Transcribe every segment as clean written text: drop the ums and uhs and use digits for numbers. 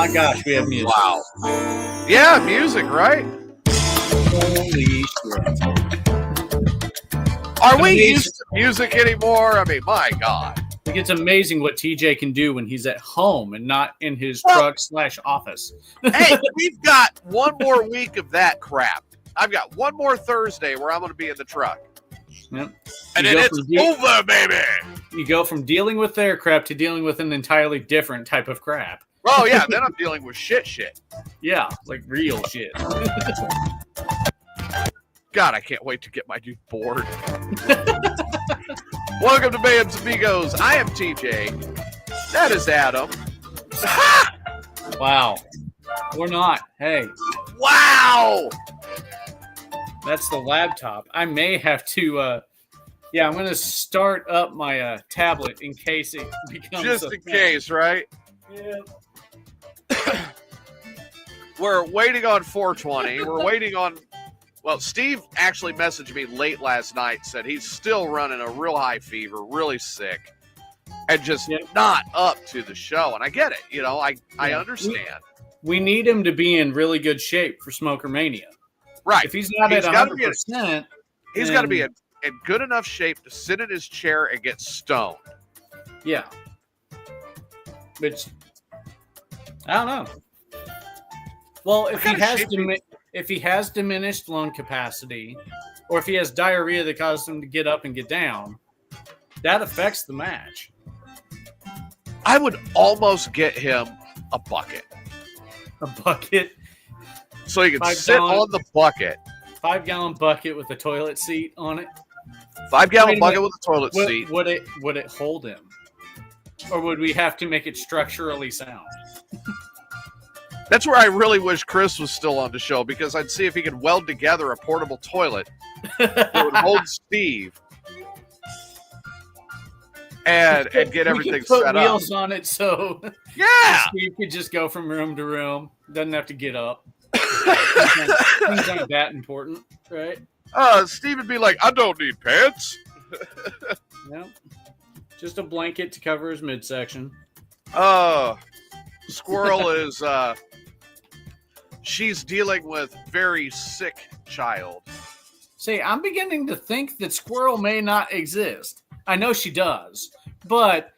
my gosh, we have music. Wow. Yeah, music, right? Holy shit. Are we used to music anymore? I mean, my God. Like, it's amazing what TJ can do when he's at home and not in his truck/office. Hey, we've got one more week of that crap. I've got one more Thursday where I'm going to be in the truck. Yep. And then it's over, baby. You go from dealing with their crap to dealing with an entirely different type of crap. Oh, yeah. Then I'm dealing with shit. Yeah, like real shit. God, I can't wait to get my new board. Welcome to Mayhem's Amigos. I am TJ. That is Adam. Wow. Or not. Hey. Wow. That's the laptop. I may have to, I'm going to start up my tablet in case it becomes just in case, right? Yeah. We're waiting on 420. We're waiting on... Well, Steve actually messaged me late last night, said he's still running a real high fever, really sick, and just not up to the show. And I get it. You know, I understand. We need him to be in really good shape for Smoker Mania. Right. If he's not at 100%, he's got to be in good enough shape to sit in his chair and get stoned. Yeah. Which, I don't know. Well, if he has diminished lung capacity, or if he has diarrhea that causes him to get up and get down, that affects the match. I would almost get him a bucket. A bucket? So he can sit on the bucket. 5-gallon bucket with a toilet seat on it? 5-gallon bucket with a toilet seat. Would it hold him? Or would we have to make it structurally sound? That's where I really wish Chris was still on the show, because I'd see if he could weld together a portable toilet that would hold Steve and get everything set up. Put wheels on it so Steve could just go from room to room. Doesn't have to get up. Things aren't that important, right? Steve would be like, I don't need pants. Nope. Just a blanket to cover his midsection. Squirrel is... she's dealing with very sick child. See, I'm beginning to think that Squirrel may not exist. I know she does, but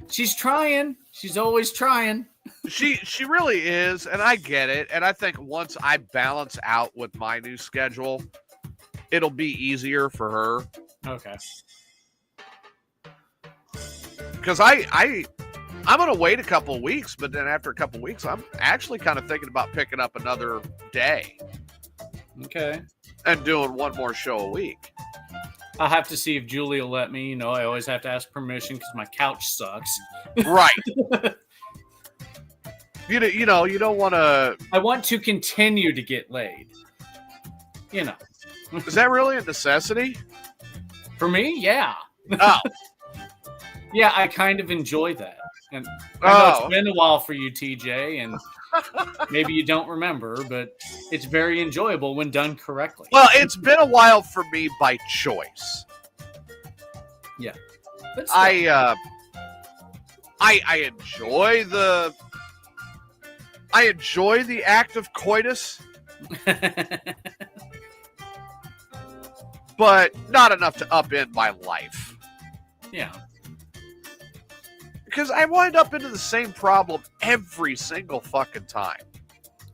she's trying. She's always trying. She really is, and I get it. And I think once I balance out with my new schedule, it'll be easier for her. Okay. Because I'm going to wait a couple of weeks, but then after a couple of weeks, I'm actually kind of thinking about picking up another day. Okay. And doing one more show a week. I'll have to see if Julie will let me. You know, I always have to ask permission because my couch sucks. Right. You don't want to... I want to continue to get laid. You know. Is that really a necessity? For me? Yeah. Oh. Yeah, I kind of enjoy that. And I know it's been a while for you, TJ, and maybe you don't remember, but it's very enjoyable when done correctly. Well, it's been a while for me by choice. Yeah. I enjoy the act of coitus. But not enough to upend my life. Yeah. Because I wind up into the same problem every single fucking time.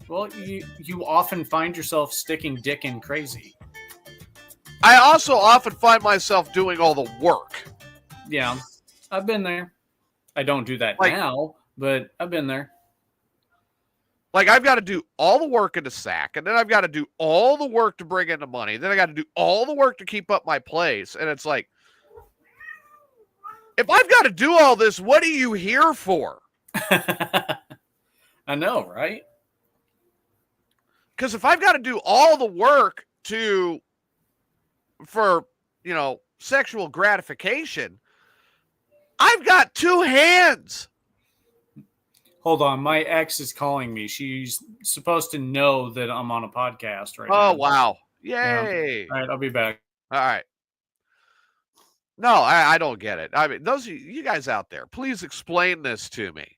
Well, you often find yourself sticking dick in crazy. I also often find myself doing all the work. Yeah, I've been there. I don't do that now, but I've been there. Like, I've got to do all the work in the sack, and then I've got to do all the work to bring in the money. Then I got to do all the work to keep up my place. And it's like, if I've got to do all this, what are you here for? I know, right? Because if I've got to do all the work for sexual gratification, I've got 2 hands. Hold on, my ex is calling me. She's supposed to know that I'm on a podcast right now. Oh, wow. Yay. Yeah. All right, I'll be back. All right. No, I don't get it. I mean, those of you guys out there, please explain this to me.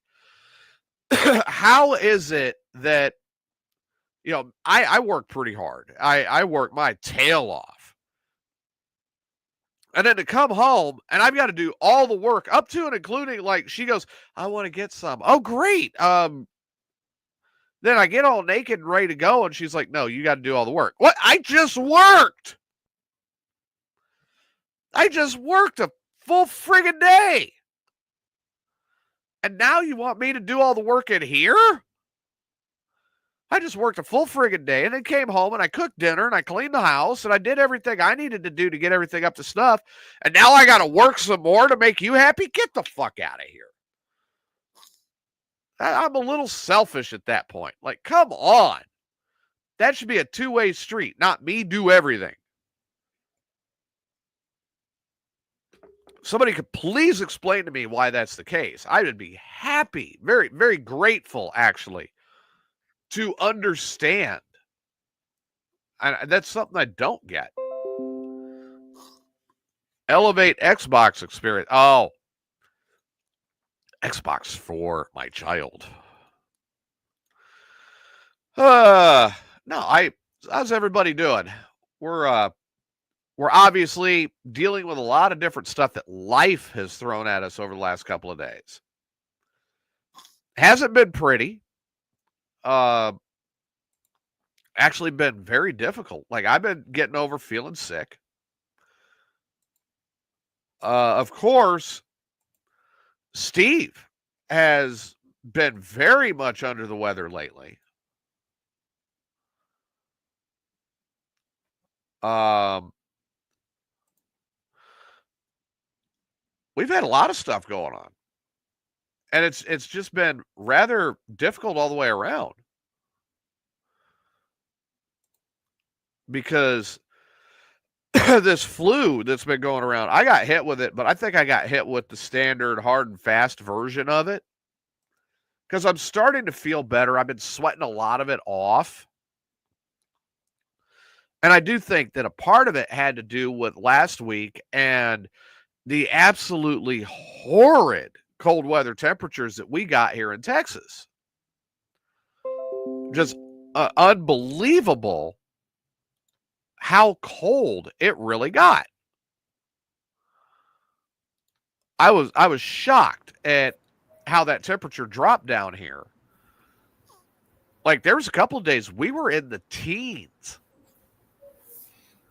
how is it that, I work pretty hard. I work my tail off. And then to come home and I've got to do all the work up to and including, like, she goes, I want to get some. Oh, great. Then I get all naked and ready to go. And she's like, no, you got to do all the work. What? I just worked. I just worked a full friggin' day. And now you want me to do all the work in here? I just worked a full friggin' day and then came home and I cooked dinner and I cleaned the house and I did everything I needed to do to get everything up to snuff. And now I got to work some more to make you happy? Get the fuck out of here. I'm a little selfish at that point. Like, come on. That should be a two-way street, not me do everything. Somebody could please explain to me why that's the case. I would be happy, very, very grateful, actually, to understand. And that's something I don't get. Elevate Xbox experience. Oh, Xbox for my child. No, how's everybody doing? We're obviously dealing with a lot of different stuff that life has thrown at us over the last couple of days. Hasn't been pretty. Actually been very difficult. Like, I've been getting over feeling sick. Of course, Steve has been very much under the weather lately. We've had a lot of stuff going on. And it's just been rather difficult all the way around. Because this flu that's been going around, I got hit with it, but I think I got hit with the standard hard and fast version of it. Because I'm starting to feel better. I've been sweating a lot of it off. And I do think that a part of it had to do with last week and the absolutely horrid cold weather temperatures that we got here in Texas. Just unbelievable how cold it really got. I was shocked at how that temperature dropped down here. Like, there was a couple of days we were in the teens.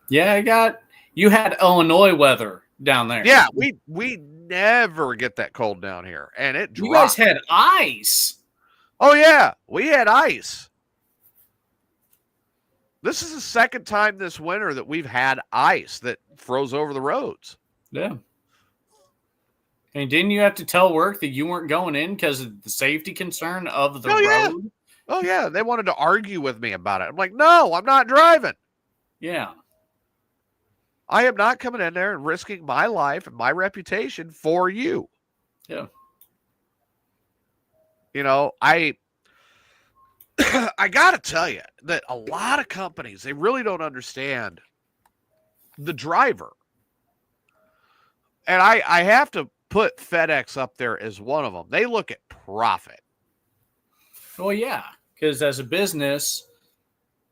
Yeah, you had Illinois weather down there. Yeah, we never get that cold down here, and it dropped. You guys had ice. Oh yeah, we had ice. This is the second time this winter that we've had ice that froze over the roads. Yeah. And didn't you have to tell work that you weren't going in because of the safety concern of the road? Oh yeah, they wanted to argue with me about it. I'm like, no, I'm not driving. Yeah. I am not coming in there and risking my life and my reputation for you. Yeah. You know, I got to tell you that a lot of companies, they really don't understand the driver. And I have to put FedEx up there as one of them. They look at profit. Well, yeah, because as a business,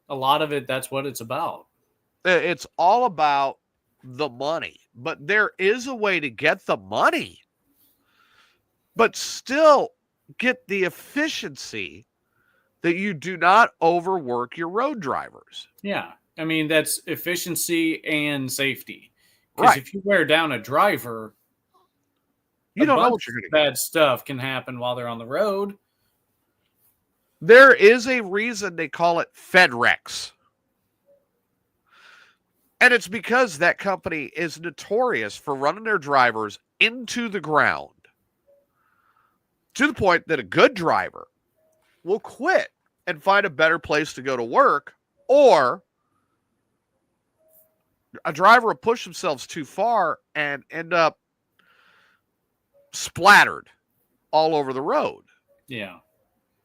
a lot of it, that's what it's about. It's all about the money, but there is a way to get the money, but still get the efficiency that you do not overwork your road drivers. Yeah. I mean, that's efficiency and safety. Right. Because if you wear down a driver, you don't know what you're going to get. Bad stuff can happen while they're on the road. There is a reason they call it FedRex. And it's because that company is notorious for running their drivers into the ground to the point that a good driver will quit and find a better place to go to work, or a driver will push themselves too far and end up splattered all over the road. Yeah.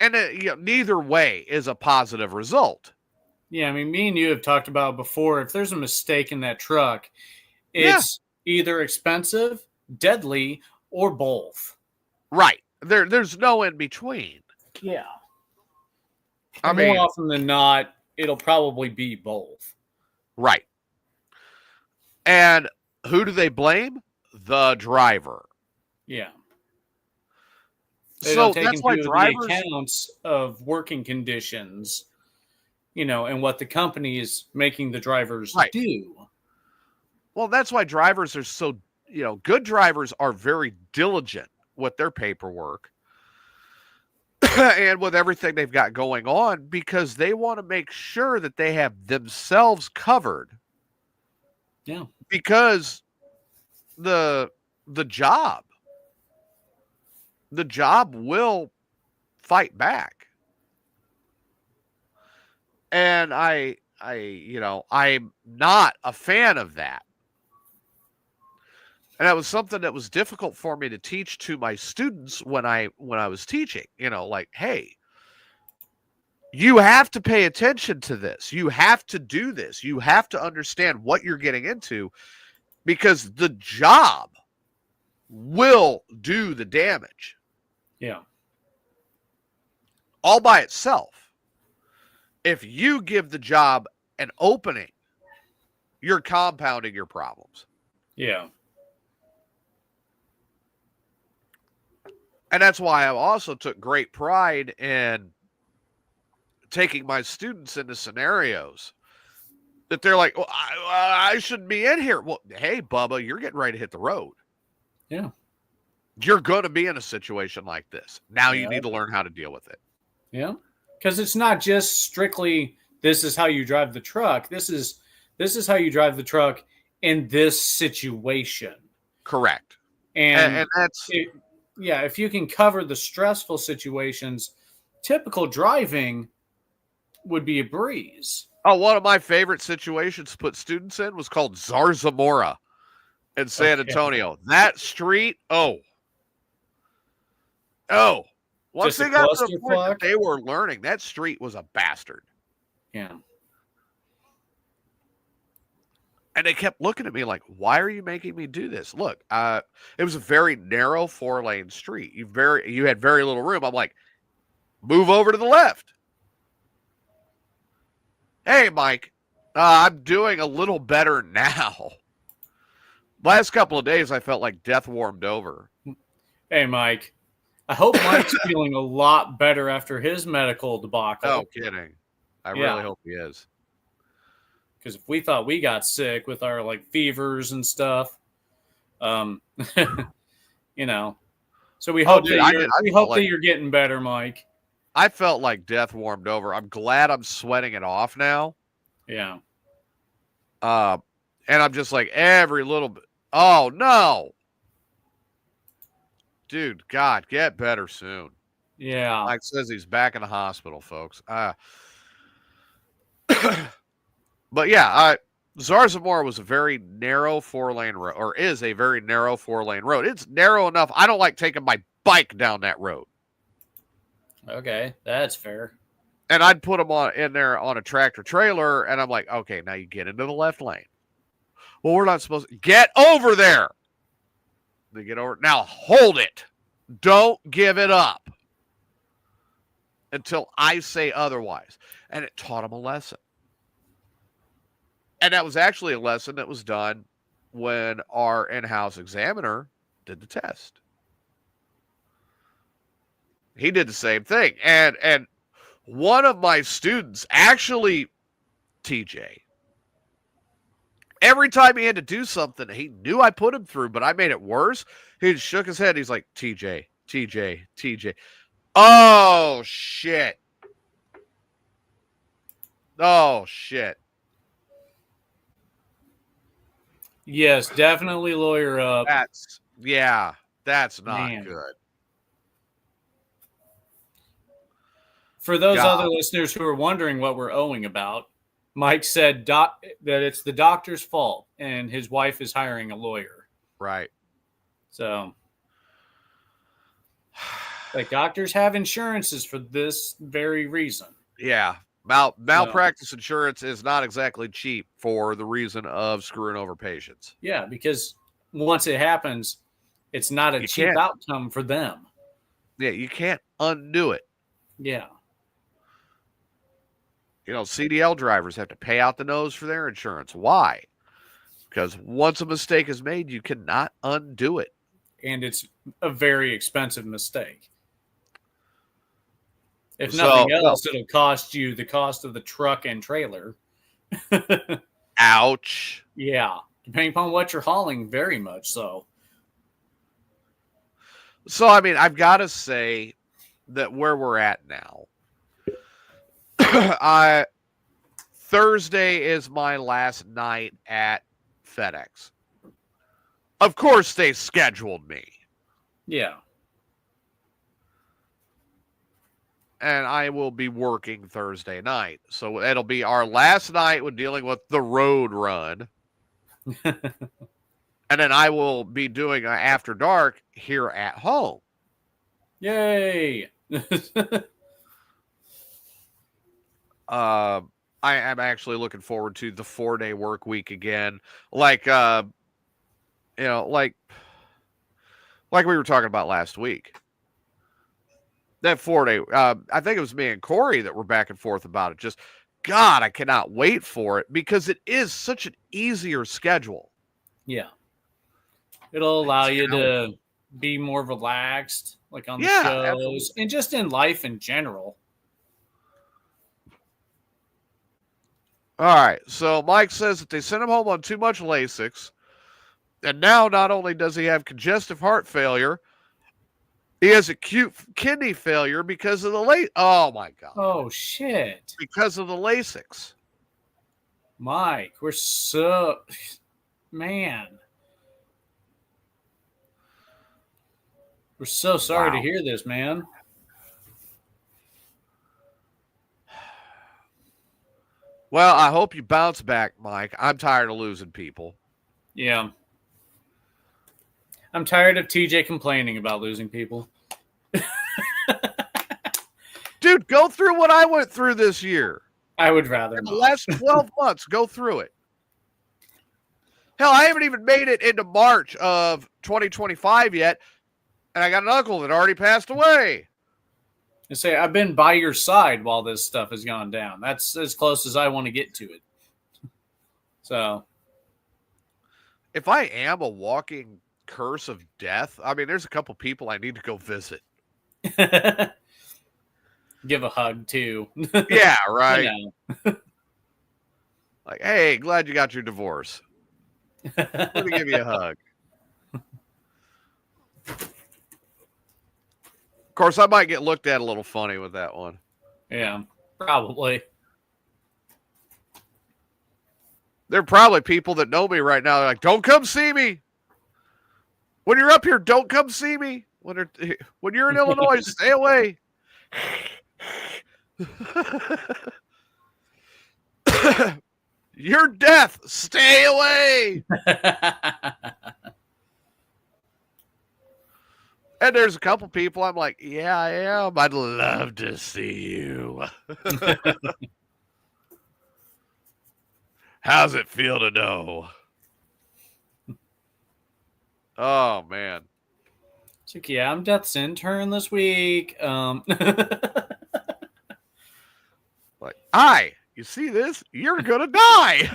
And neither way is a positive result. Yeah, I mean, me and you have talked about before, if there's a mistake in that truck, it's either expensive, deadly, or both. Right. There's no in between. Yeah. I More mean, often than not, it'll probably be both. right. And who do they blame? The driver. Yeah. They don't So take that's why into the drivers, accounts of working conditions, and what the company is making the drivers right. do. Well, that's why drivers are so, good drivers are very diligent with their paperwork and with everything they've got going on because they want to make sure that they have themselves covered. Yeah. Because the job will fight back. And I'm not a fan of that. And that was something that was difficult for me to teach to my students when I was teaching, like, hey, you have to pay attention to this. You have to do this. You have to understand what you're getting into because the job will do the damage. Yeah. All by itself. If you give the job an opening, you're compounding your problems. Yeah. And that's why I also took great pride in taking my students into scenarios that they're like, well, I shouldn't be in here. Well, hey, Bubba, you're getting ready to hit the road. Yeah. You're going to be in a situation like this. Now you need to learn how to deal with it. Yeah. Because it's not just strictly this is how you drive the truck. This is how you drive the truck in this situation. Correct. And that's if you can cover the stressful situations, typical driving would be a breeze. Oh, one of my favorite situations to put students in was called Zarzamora in San Antonio. That street, once they got to the point that they were learning, that street was a bastard. Yeah. And they kept looking at me like, why are you making me do this? Look, it was a very narrow 4-lane street. You had very little room. I'm like, move over to the left. Hey, Mike, I'm doing a little better now. Last couple of days, I felt like death warmed over. Hey, Mike. I hope Mike's feeling a lot better after his medical debacle. Oh, kidding. I really hope he is. Because if we thought we got sick with our fevers and stuff, so we hope that you're getting better, Mike. I felt like death warmed over. I'm glad I'm sweating it off now. Yeah. And I'm just like every little bit. Oh no, dude! God, get better soon. Yeah. Mike says he's back in the hospital, folks. But yeah, Zarzamora was a very narrow 4-lane road, or is a very narrow 4-lane road. It's narrow enough. I don't like taking my bike down that road. Okay, that's fair. And I'd put them in there on a tractor trailer, and I'm like, okay, now you get into the left lane. Well, we're not supposed to get over there. They get over. Now hold it. Don't give it up until I say otherwise. And it taught them a lesson. And that was actually a lesson that was done when our in-house examiner did the test. He did the same thing. And one of my students, actually, TJ, every time he had to do something, he knew I put him through, but I made it worse. He just shook his head. He's like, TJ. Oh, shit. Oh, shit. Yes, definitely lawyer up. That's not good. For those other listeners who are wondering what we're owing about, Mike said that it's the doctor's fault and his wife is hiring a lawyer. Right. So, doctors have insurances for this very reason. Yeah. Malpractice insurance is not exactly cheap for the reason of screwing over patients. Yeah, because once it happens, it's not a cheap outcome for them. Yeah, you can't undo it. Yeah. CDL drivers have to pay out the nose for their insurance. Why? Because once a mistake is made, you cannot undo it. And it's a very expensive mistake. If So, nothing else, it'll cost you the cost of the truck and trailer. Ouch. Yeah. Depending upon what you're hauling, very much so. So, I mean, I've got to say that where we're at now, Thursday is my last night at FedEx. Of course, they scheduled me. Yeah. And I will be working Thursday night. So it'll be our last night with dealing with the road run. And then I will be doing an after dark here at home. Yay. I am actually looking forward to the 4-day work week again. Like we were talking about last week. That 4-day, I think it was me and Corey that were back and forth about it. Just, God, I cannot wait for it because it is such an easier schedule. Yeah. It'll allow you to be more relaxed, like on the shows, absolutely. and just in life in general. All right. So Mike says that they sent him home on too much Lasix. And now not only does he have congestive heart failure, he has acute kidney failure because of the Oh, my God. Oh, shit. Because of the Lasix. Mike, we're so... Man. We're so sorry to hear this, man. Well, I hope you bounce back, Mike. I'm tired of losing people. Yeah. I'm tired of TJ complaining about losing people. Dude, go through what I went through this year. I would rather in not. The last 12 months, go through it. Hell, I haven't even made it into March of 2025 yet, and I got an uncle that already passed away. I say, I've been by your side while this stuff has gone down. That's as close as I want to get to it. So. If I am a walking curse of death, I mean, there's a couple people I need to go visit. Give a hug, too. Yeah, right. Like, hey, glad you got your divorce. Let me give you a hug. Of course, I might get looked at a little funny with that one. Yeah, probably. There are probably people that know me right now. They're like, don't come see me. When you're up here, don't come see me. When you're in Illinois, stay away. You're deaf. Stay away. And there's a couple people I'm like, yeah, I am. I'd love to see you. How's it feel to know? Oh, man. It's like, yeah, I'm Death's intern this week. Like, you see this? You're going to die.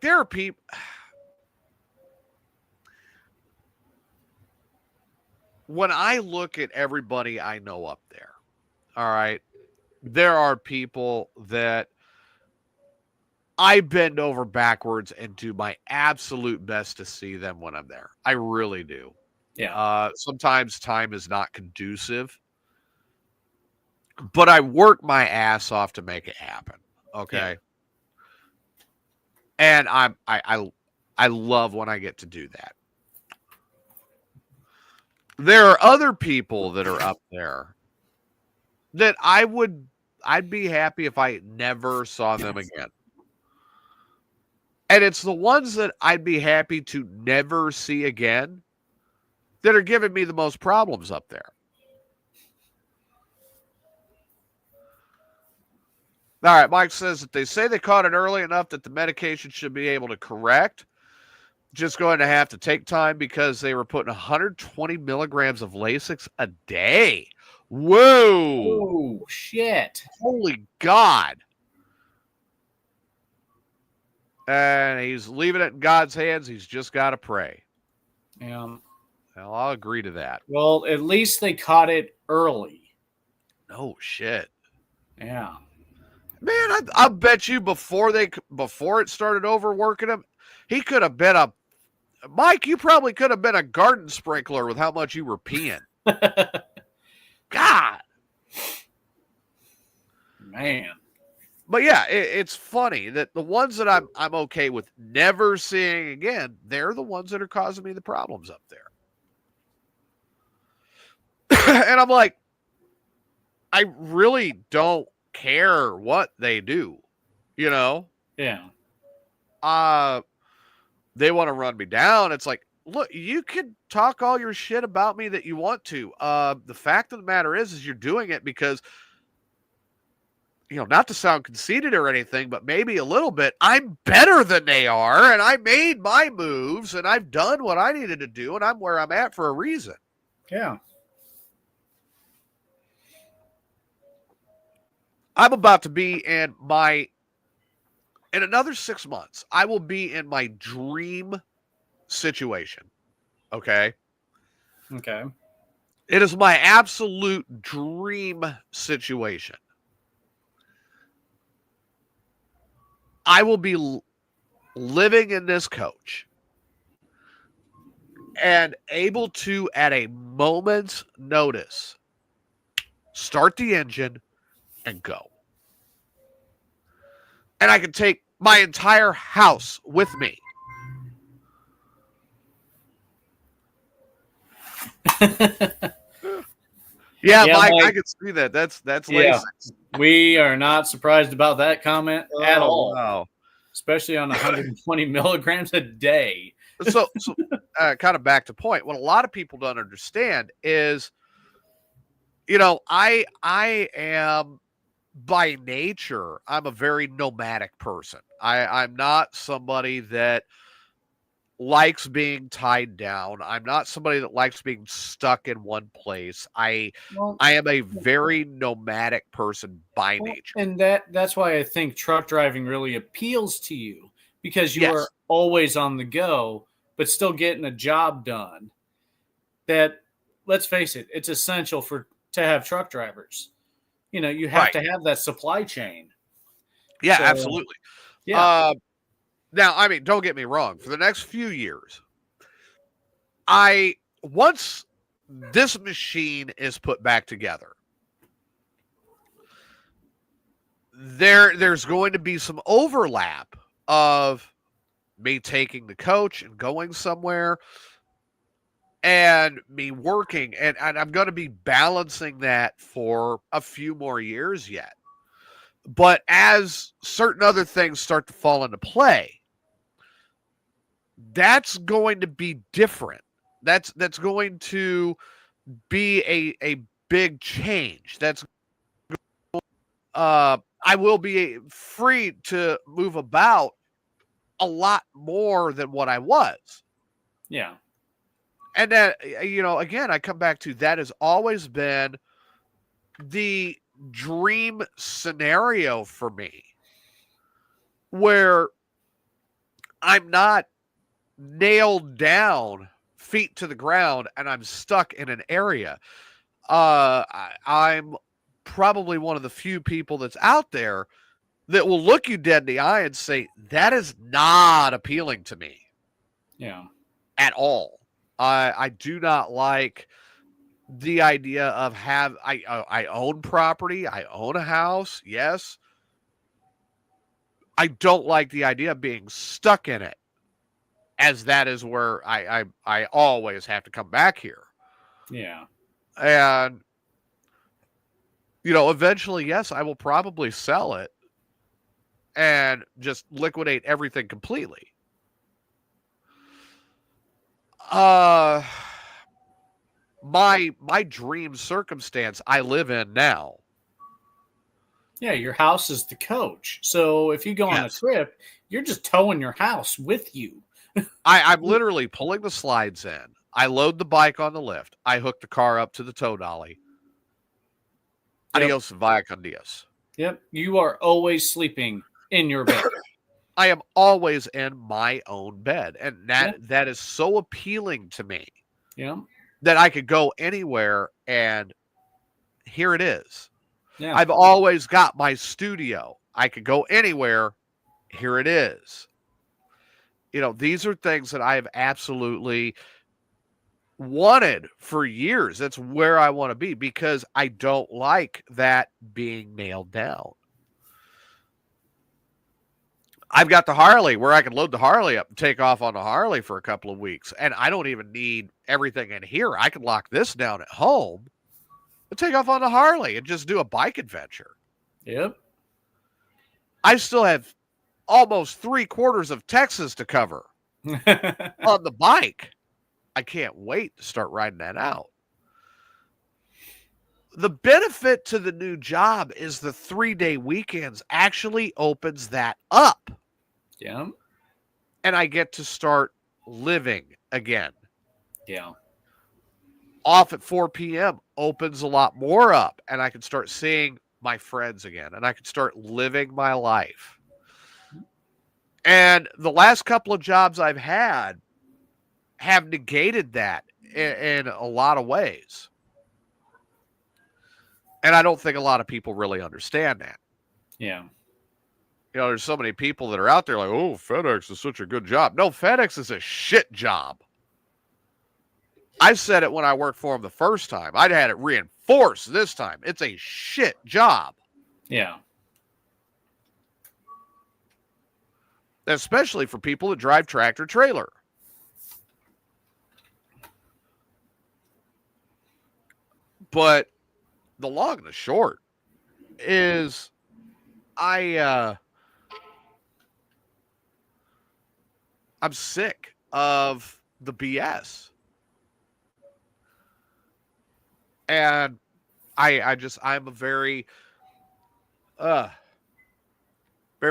There are people. When I look at everybody I know up there, all right, there are people that I bend over backwards and do my absolute best to see them when I'm there. I really do. Yeah. Sometimes time is not conducive, but I work my ass off to make it happen. Okay. Yeah. And I love when I get to do that. There are other people that are up there that I'd be happy if I never saw them again. And it's the ones that I'd be happy to never see again that are giving me the most problems up there. All right, Mike says that they say they caught it early enough that the medication should be able to correct. just going to have to take time because they were putting 120 milligrams of Lasix a day. Whoa. Oh, shit. Holy God. And he's leaving it in God's hands. He's just got to pray. Yeah. Well, I'll agree to that. Well, at least they caught it early. No shit. Yeah. Man, I bet you before it started overworking him, he could have been a Mike. You probably could have been a garden sprinkler with how much you were peeing. God, man. But yeah, it's funny that the ones that I'm okay with never seeing again, they're the ones that are causing me the problems up there. And I'm like, I really don't care what they do, you know? Yeah. They want to run me down. It's like, look, you can talk all your shit about me that you want to. The fact of the matter is you're doing it because, you know, not to sound conceited or anything, but maybe a little bit, I'm better than they are, and I made my moves, and I've done what I needed to do, and I'm where I'm at for a reason. Yeah. I'm about to be in another 6 months, I will be in my dream situation. Okay? Okay. It is my absolute dream situation. I will be living in this coach and able to, at a moment's notice, start the engine and go. And I can take my entire house with me. Yeah, Mike, I can see that. That's Lasix. We are not surprised about that comment at all. Wow. Especially on 120 milligrams a day. So kind of back to point. What a lot of people don't understand is, you know, I am by nature, I'm a very nomadic person. I'm not somebody that likes being tied down. I'm not somebody that likes being stuck in one place. I am a very nomadic person by nature. And that's why I think truck driving really appeals to you, because you are always on the go, but still getting a job done. That, let's face it, it's essential to have truck drivers. You know, you have to have that supply chain. Yeah, so, absolutely. Yeah. Now, I mean, don't get me wrong. For the next few years, once this machine is put back together, there's going to be some overlap of me taking the coach and going somewhere and me working. And I'm going to be balancing that for a few more years yet. But as certain other things start to fall into play, that's going to be different. That's going to be a big change. I will be free to move about a lot more than what I was. Yeah. And that, you know, again, I come back to that has always been the dream scenario for me, where I'm not nailed down, feet to the ground, and I'm stuck in an area. I'm probably one of the few people that's out there that will look you dead in the eye and say, that is not appealing to me. Yeah. At all. I do not like the idea of I own property. I own a house. Yes. I don't like the idea of being stuck in it, as that is where I always have to come back here. Yeah. And, you know, eventually, yes, I will probably sell it and just liquidate everything completely. My dream circumstance I live in now. Yeah, your house is the coach. So if you go on a trip, you're just towing your house with you. I'm literally pulling the slides in. I load the bike on the lift. I hook the car up to the tow dolly. Yep. Adios via con Dios. Yep. You are always sleeping in your bed. I am always in my own bed. And that is so appealing to me. Yeah. That I could go anywhere and here it is. Yeah. I've always got my studio. I could go anywhere. Here it is. These are things that I have absolutely wanted for years. That's where I want to be because I don't like that being nailed down. I've got the Harley where I can load the Harley up and take off on the Harley for a couple of weeks. And I don't even need everything in here. I can lock this down at home and take off on the Harley and just do a bike adventure. Yep. I still have almost 3/4 of Texas to cover on the bike. I can't wait to start riding that out. The benefit to the new job is the 3-day weekends actually opens that up. Yeah. And I get to start living again. Yeah. Off at 4 p.m. opens a lot more up, and I can start seeing my friends again, and I can start living my life. And the last couple of jobs I've had have negated that in a lot of ways. And I don't think a lot of people really understand that. Yeah. There's so many people that are out there like, oh, FedEx is such a good job. No, FedEx is a shit job. I said it when I worked for them the first time. I'd had it reinforced this time. It's a shit job. Yeah. Especially for people that drive tractor trailer. But the long and the short is I'm sick of the BS. And I'm a very, bear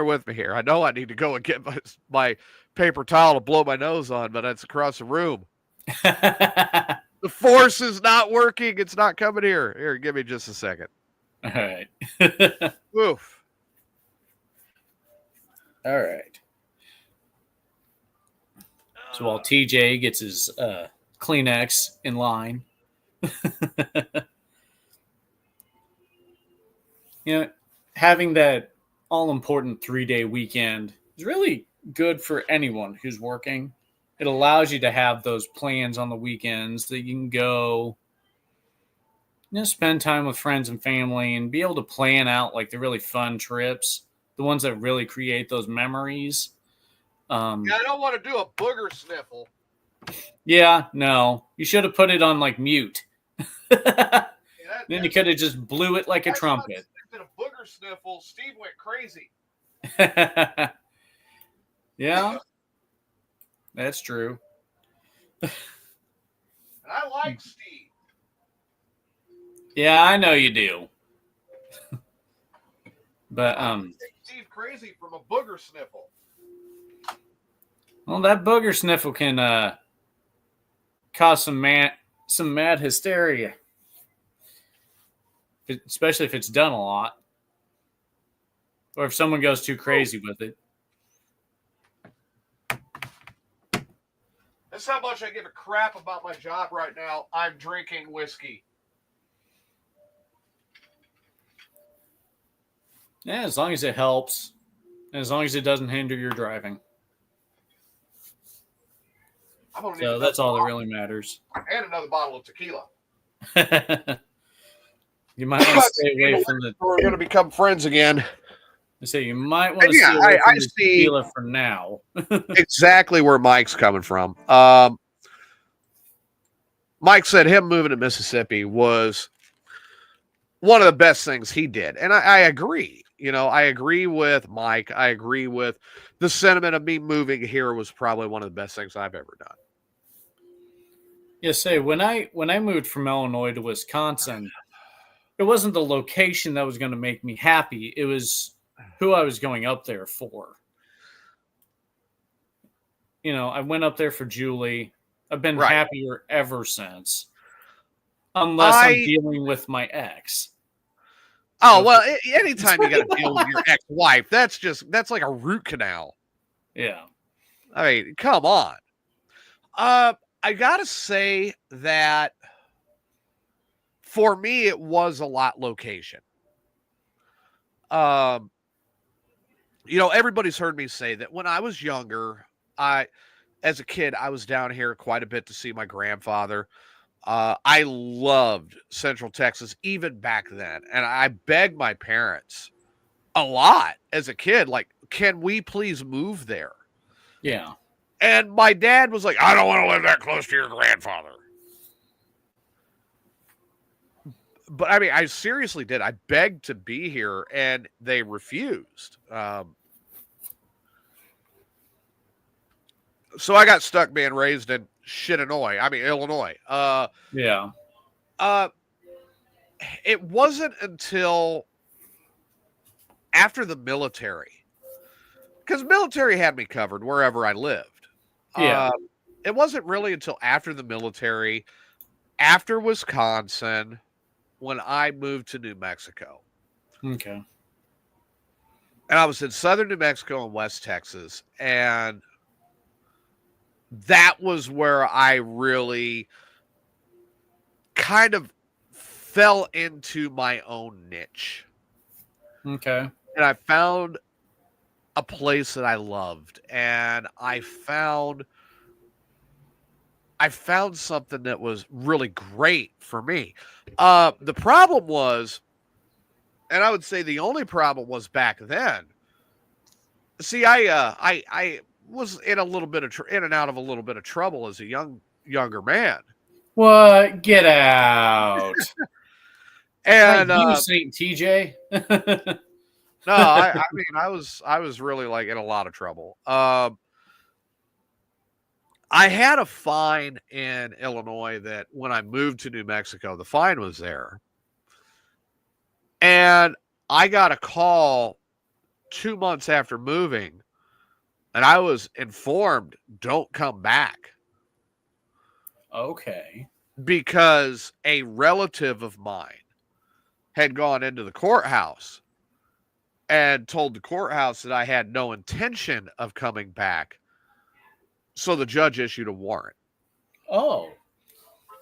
with me here. I know I need to go and get my paper towel to blow my nose on, but it's across the room. The force is not working. It's not coming here. Here, give me just a second. All right. Oof. All right. So while TJ gets his Kleenex in line, having that all-important 3-day weekend is really good for anyone who's working. It allows you to have those plans on the weekends that you can go, spend time with friends and family and be able to plan out like the really fun trips, the ones that really create those memories. I don't want to do a booger sniffle. Yeah, no. You should have put it on like mute. Then you could have just blew it like a trumpet. Did a booger sniffle, Steve went crazy. Yeah, that's true. And I like Steve. Yeah, I know you do. But Steve crazy from a booger sniffle. Well, that booger sniffle can cause some mad hysteria, especially if it's done a lot, or if someone goes too crazy with it. That's how much I give a crap about my job right now. I'm drinking whiskey. Yeah, as long as it helps, and as long as it doesn't hinder your driving. So that's all that really matters. And another bottle of tequila. You might want to stay away from the. We're going to become friends again. I say you might want to stay away from the tequila for now. Exactly where Mike's coming from. Mike said him moving to Mississippi was one of the best things he did. And I agree. I agree with Mike. I agree with the sentiment of me moving here was probably one of the best things I've ever done. Yeah, say when I moved from Illinois to Wisconsin, it wasn't the location that was going to make me happy. It was who I was going up there for. I went up there for Julie. I've been Right. happier ever since, unless I'm I dealing with my ex. Oh, well, anytime you got to deal with your ex-wife, that's like a root canal. Yeah. I mean, come on. I gotta say that for me, it was a lot location. Um, everybody's heard me say that when I was younger, as a kid, I was down here quite a bit to see my grandfather. I loved Central Texas even back then, and I begged my parents a lot as a kid, like, can we please move there? Yeah. And my dad was like, I don't want to live that close to your grandfather. But I mean, I seriously did. I begged to be here and they refused. So I got stuck being raised in Illinois. Yeah. It wasn't until after the military, because military had me covered wherever I lived. Yeah. It wasn't really until after the military, after Wisconsin, when I moved to New Mexico. Okay. And I was in southern New Mexico and West Texas. And that was where I really kind of fell into my own niche. Okay. And I found a place that I loved. And I found something that was really great for me. The problem was, and I would say the only problem was back then. See, I was in a little bit of in and out of a little bit of trouble as a younger man. What? Get out! And you, Saint TJ. no, I mean, I was really like in a lot of trouble. I had a fine in Illinois that when I moved to New Mexico, the fine was there. And I got a call 2 months after moving, and I was informed, don't come back. Okay. Because a relative of mine had gone into the courthouse and told the courthouse that I had no intention of coming back. So the judge issued a warrant. Oh,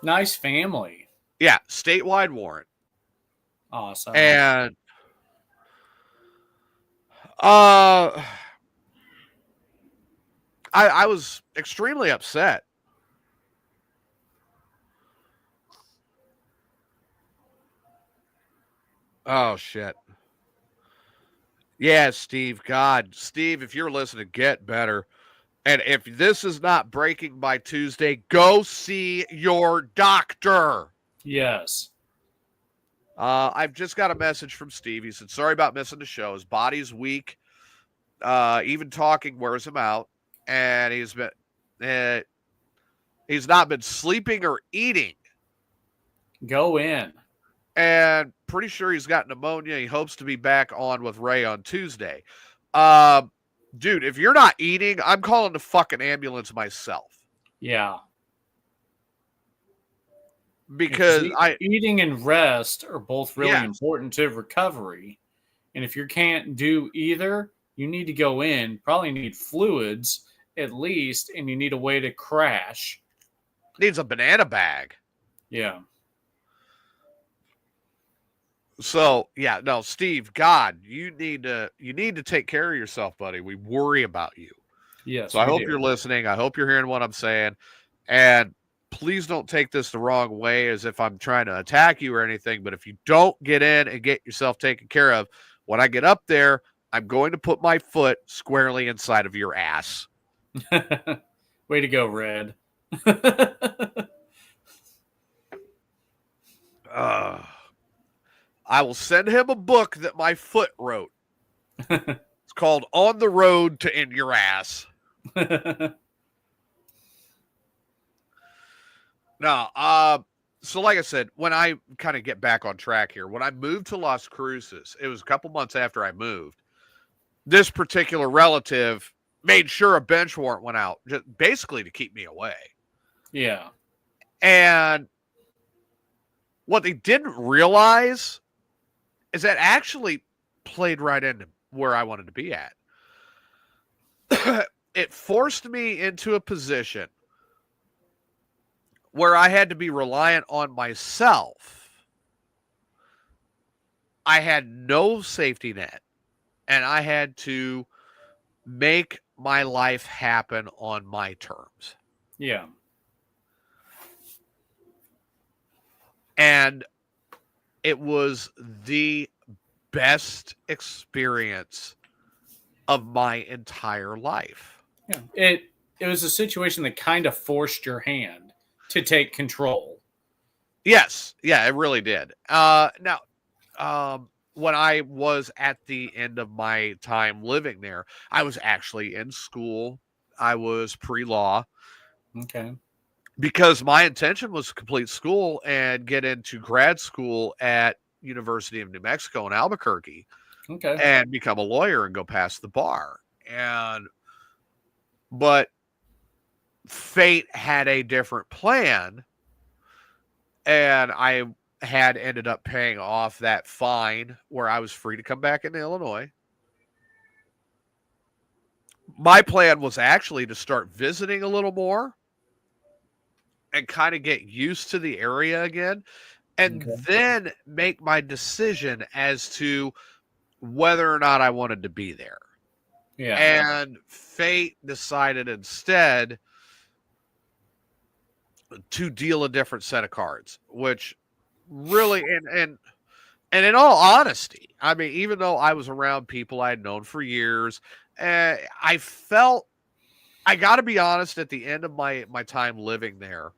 nice family. Yeah, statewide warrant. Awesome. And I was extremely upset. Oh, shit. Yeah, Steve. God, Steve, if you're listening, get better. And if this is not breaking by Tuesday, go see your doctor. Yes. I've just got a message from Steve. He said, sorry about missing the show. His body's weak. Even talking wears him out. And he's not been sleeping or eating. Go in. And pretty sure he's got pneumonia. He hopes to be back on with Ray on Tuesday. Dude, if you're not eating, I'm calling the fucking ambulance myself. Yeah. Because eating and rest are both really important to recovery. And if you can't do either, you need to go in, probably need fluids at least, and you need a way to crash. Needs a banana bag. Yeah. So, yeah, no, Steve, God, you need to take care of yourself, buddy. We worry about you. Yes. So I hope you're listening. I hope you're hearing what I'm saying. And please don't take this the wrong way as if I'm trying to attack you or anything. But if you don't get in and get yourself taken care of, when I get up there, I'm going to put my foot squarely inside of your ass. Way to go, Red. I will send him a book that my foot wrote. It's called On the Road to In Your Ass. No, so like I said, when I kind of get back on track here, when I moved to Las Cruces, it was a couple months after I moved. This particular relative made sure a bench warrant went out, just basically to keep me away. Yeah. And what they didn't realize is that actually played right into where I wanted to be at. It forced me into a position where I had to be reliant on myself. I had no safety net, and I had to make my life happen on my terms. Yeah. And it was the best experience of my entire life. Yeah. It was a situation that kind of forced your hand to take control. Yes. Yeah, it really did. Now, when I was at the end of my time living there, I was actually in school. I was pre-law. Okay. Because my intention was to complete school and get into grad school at University of New Mexico in Albuquerque. Okay. And become a lawyer and go past the bar. But fate had a different plan, and I had ended up paying off that fine where I was free to come back into Illinois. My plan was actually to start visiting a little more and kind of get used to the area again, and then make my decision as to whether or not I wanted to be there. Yeah. And fate decided instead to deal a different set of cards, which really, and in all honesty, I mean, even though I was around people I had known for years, I felt, I got to be honest, at the end of my time living there,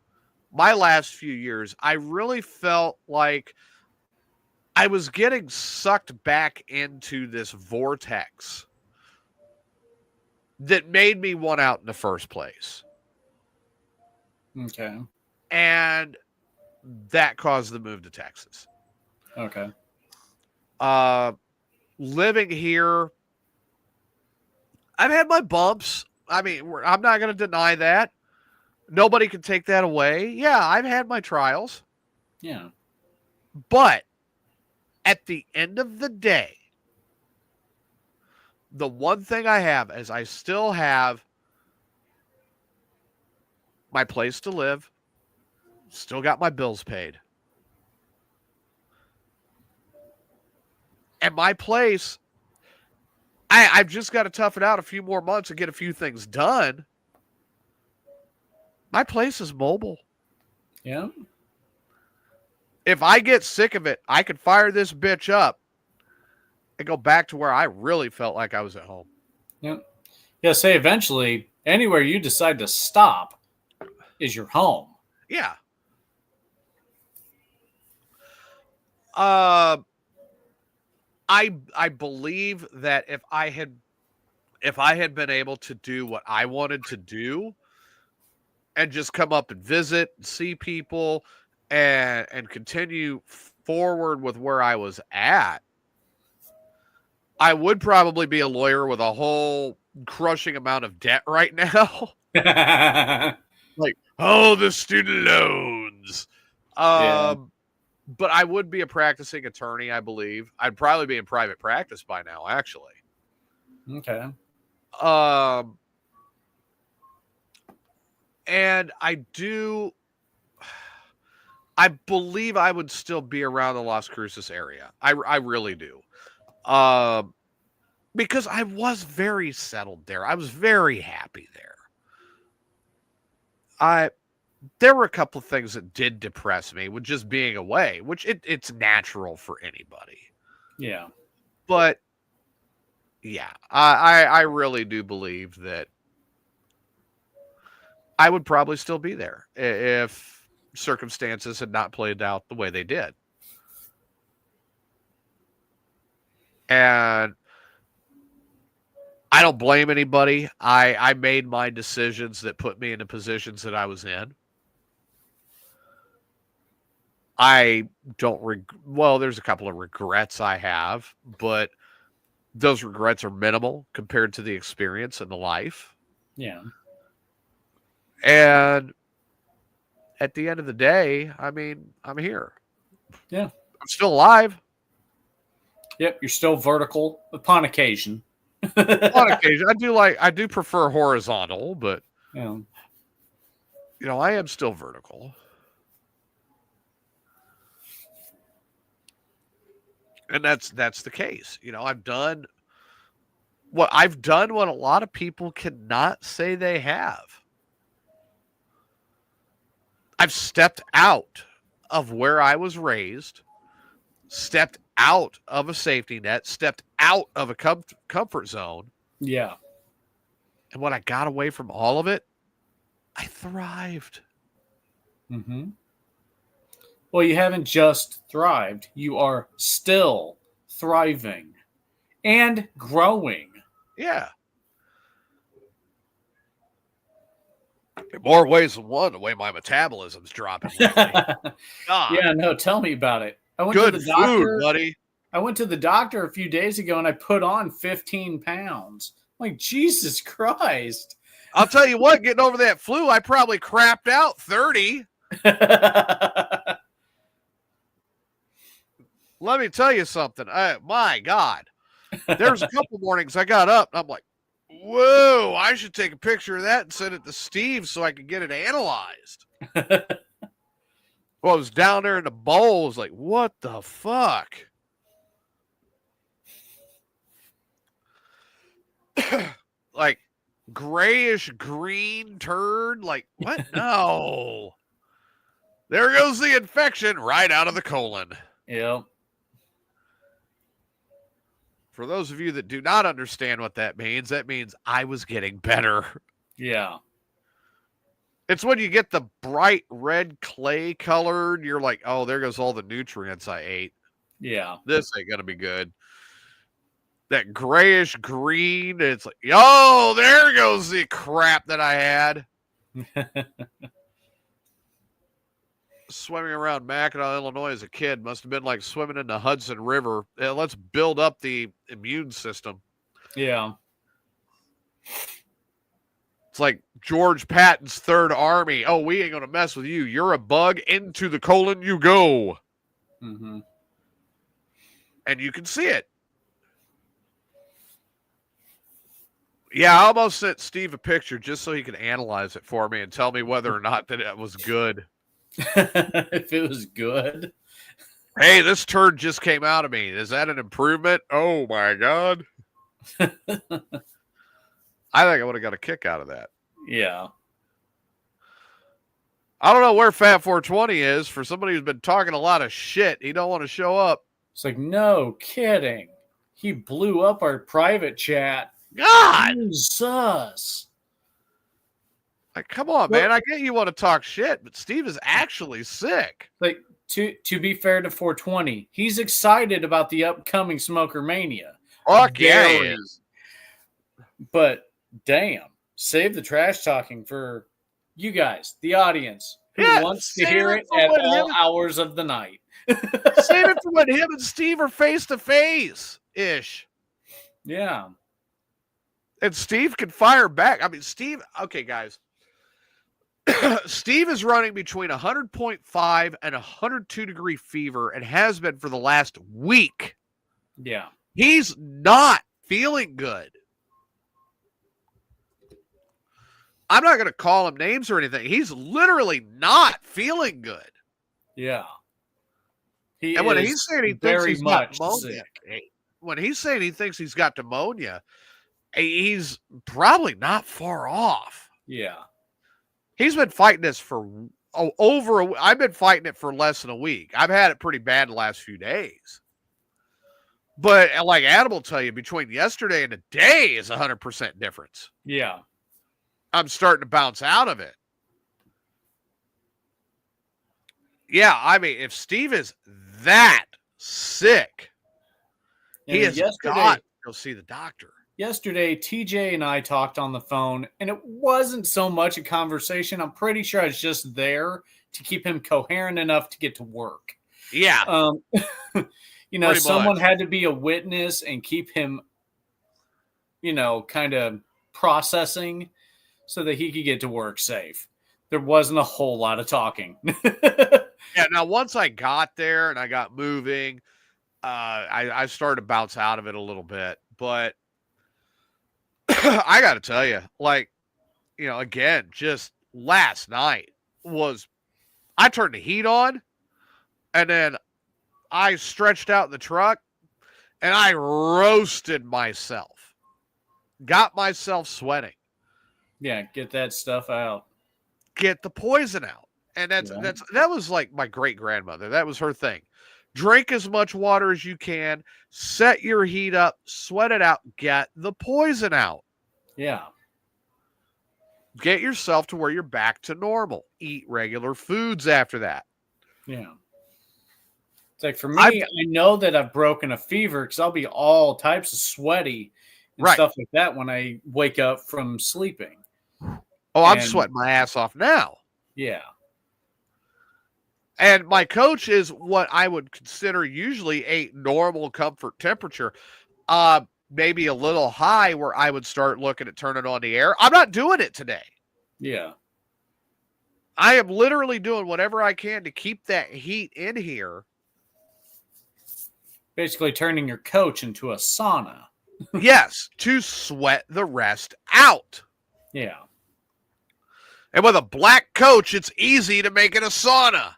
my last few years, I really felt like I was getting sucked back into this vortex that made me want out in the first place. Okay. And that caused the move to Texas. Okay. Living here, I've had my bumps. I mean, I'm not going to deny that. Nobody can take that away. Yeah, I've had my trials. Yeah. But at the end of the day, the one thing I have is I still have my place to live, still got my bills paid. And my place, I've just got to tough it out a few more months and get a few things done. My place is mobile. Yeah. If I get sick of it, I could fire this bitch up and go back to where I really felt like I was at home. Yeah. Yeah. Say eventually, anywhere you decide to stop is your home. Yeah. I believe that if I had been able to do what I wanted to do and just come up and visit, and see people, and continue forward with where I was at, I would probably be a lawyer with a whole crushing amount of debt right now. Like, oh, the student loans. Yeah. But I would be a practicing attorney, I believe. I'd probably be in private practice by now, actually. Okay. And I believe I would still be around the Las Cruces area. I really do. Because I was very settled there. I was very happy there. There were a couple of things that did depress me with just being away, which it's natural for anybody. Yeah. But yeah, I really do believe that I would probably still be there if circumstances had not played out the way they did. And I don't blame anybody. I made my decisions that put me in the positions that I was in. I don't well, there's a couple of regrets I have, but those regrets are minimal compared to the experience and the life. Yeah. And at the end of the day, I mean, I'm here. Yeah. I'm still alive. Yep. You're still vertical upon occasion. On occasion, I do prefer horizontal, but Yeah. I am still vertical. And that's the case. I've done what a lot of people cannot say they have. I've stepped out of where I was raised, stepped out of a safety net, stepped out of a comfort zone. Yeah. And when I got away from all of it, I thrived. Mm-hmm. Well, you haven't just thrived. You are still thriving and growing. Yeah. In more ways than one, the way my metabolism's dropping lately. Yeah, no, tell me about it. I went Good to the doctor, food, buddy. I went to the doctor a few days ago and I put on 15 pounds. I'm like, Jesus Christ. I'll tell you what, getting over that flu, I probably crapped out 30. Let me tell you something. My God. There's a couple mornings I got up and I'm like, whoa, I should take a picture of that and send it to Steve so I can get it analyzed. Well, I was down there in the bowl. I was like, what the fuck? Like grayish green turd. Like, what? No. There goes the infection right out of the colon. Yeah. For those of you that do not understand what that means I was getting better. Yeah. It's when you get the bright red clay colored, you're like, oh, there goes all the nutrients I ate. Yeah. This ain't going to be good. That grayish green, it's like, oh, there goes the crap that I had. Swimming around Mackinac, Illinois as a kid must have been like swimming in the Hudson River. Let's build up the immune system. Yeah. It's like George Patton's Third Army. Oh, we ain't going to mess with you. You're a bug. Into the colon you go. Mm-hmm. And you can see it. Yeah, I almost sent Steve a picture just so he could analyze it for me and tell me whether or not that it was good. If it was good. Hey, this turd just came out of me. Is that an improvement? Oh, my God. I think I would have got a kick out of that. Yeah. I don't know where Fat 420 is. For somebody who's been talking a lot of shit, he don't want to show up. It's like, no kidding. He blew up our private chat. God! Jesus. Like, come on, man. I get you want to talk shit, but Steve is actually sick. Like, to be fair to 420, he's excited about the upcoming Smoker Mania. Fuck yeah, he is. But damn, save the trash talking for you guys, the audience, who wants to hear it at all hours of the night. Save it for when him and Steve are face to face ish. Yeah. And Steve can fire back. I mean, Steve, okay, guys. Steve is running between 100.5 and 102 degree fever and has been for the last week. Yeah. He's not feeling good. I'm not going to call him names or anything. He's literally not feeling good. Yeah. And when he's saying he thinks he's got pneumonia, when he's saying he thinks he's got pneumonia, he's probably not far off. Yeah. He's been fighting this for I've been fighting it for less than a week. I've had it pretty bad the last few days. But like Adam will tell you, between yesterday and today is 100% difference. Yeah. I'm starting to bounce out of it. Yeah, I mean, if Steve is that sick, he has got to go see the doctor. Yesterday, TJ and I talked on the phone, and it wasn't so much a conversation. I'm pretty sure I was just there to keep him coherent enough to get to work. Yeah. Someone had to be a witness and keep him kind of processing so that he could get to work safe. There wasn't a whole lot of talking. Yeah. Now, once I got there and I got moving, I started to bounce out of it a little bit. But I got to tell you, again, just last night I turned the heat on and then I stretched out in the truck and I roasted myself, got myself sweating. Yeah, get that stuff out. Get the poison out. And that was like my great grandmother. That was her thing. Drink as much water as you can, set your heat up, sweat it out, get the poison out. Yeah. Get yourself to where you're back to normal. Eat regular foods after that. Yeah. It's like for me, I know that I've broken a fever because I'll be all types of sweaty and stuff like that when I wake up from sleeping. Oh, I'm sweating my ass off now. Yeah. And my coach is what I would consider usually a normal comfort temperature. Maybe a little high where I would start looking at turning on the air. I'm not doing it today. Yeah. I am literally doing whatever I can to keep that heat in here. Basically turning your coach into a sauna. Yes, to sweat the rest out. Yeah. And with a black coach, it's easy to make it a sauna.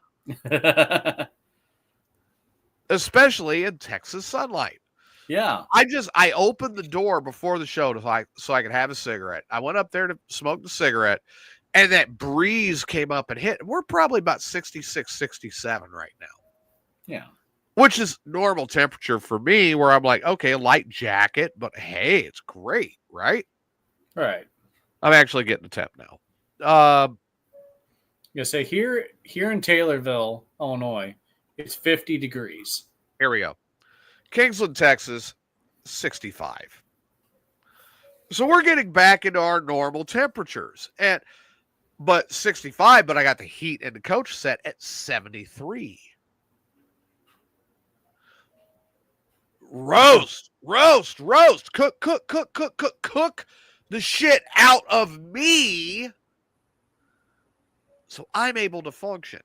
Especially in Texas sunlight. Yeah. I opened the door before the show so I could have a cigarette. I went up there to smoke the cigarette, and that breeze came up and hit. We're probably about 66, 67 right now. Yeah. Which is normal temperature for me, where I'm like, okay, light jacket, but hey, it's great, right? Right. I'm actually getting the temp now. I say here in Taylorville, Illinois, it's 50 degrees. Here we go. Kingsland, Texas, 65. So we're getting back into our normal temperatures. But 65, but I got the heat and the coach set at 73. Roast. Cook the shit out of me so I'm able to function.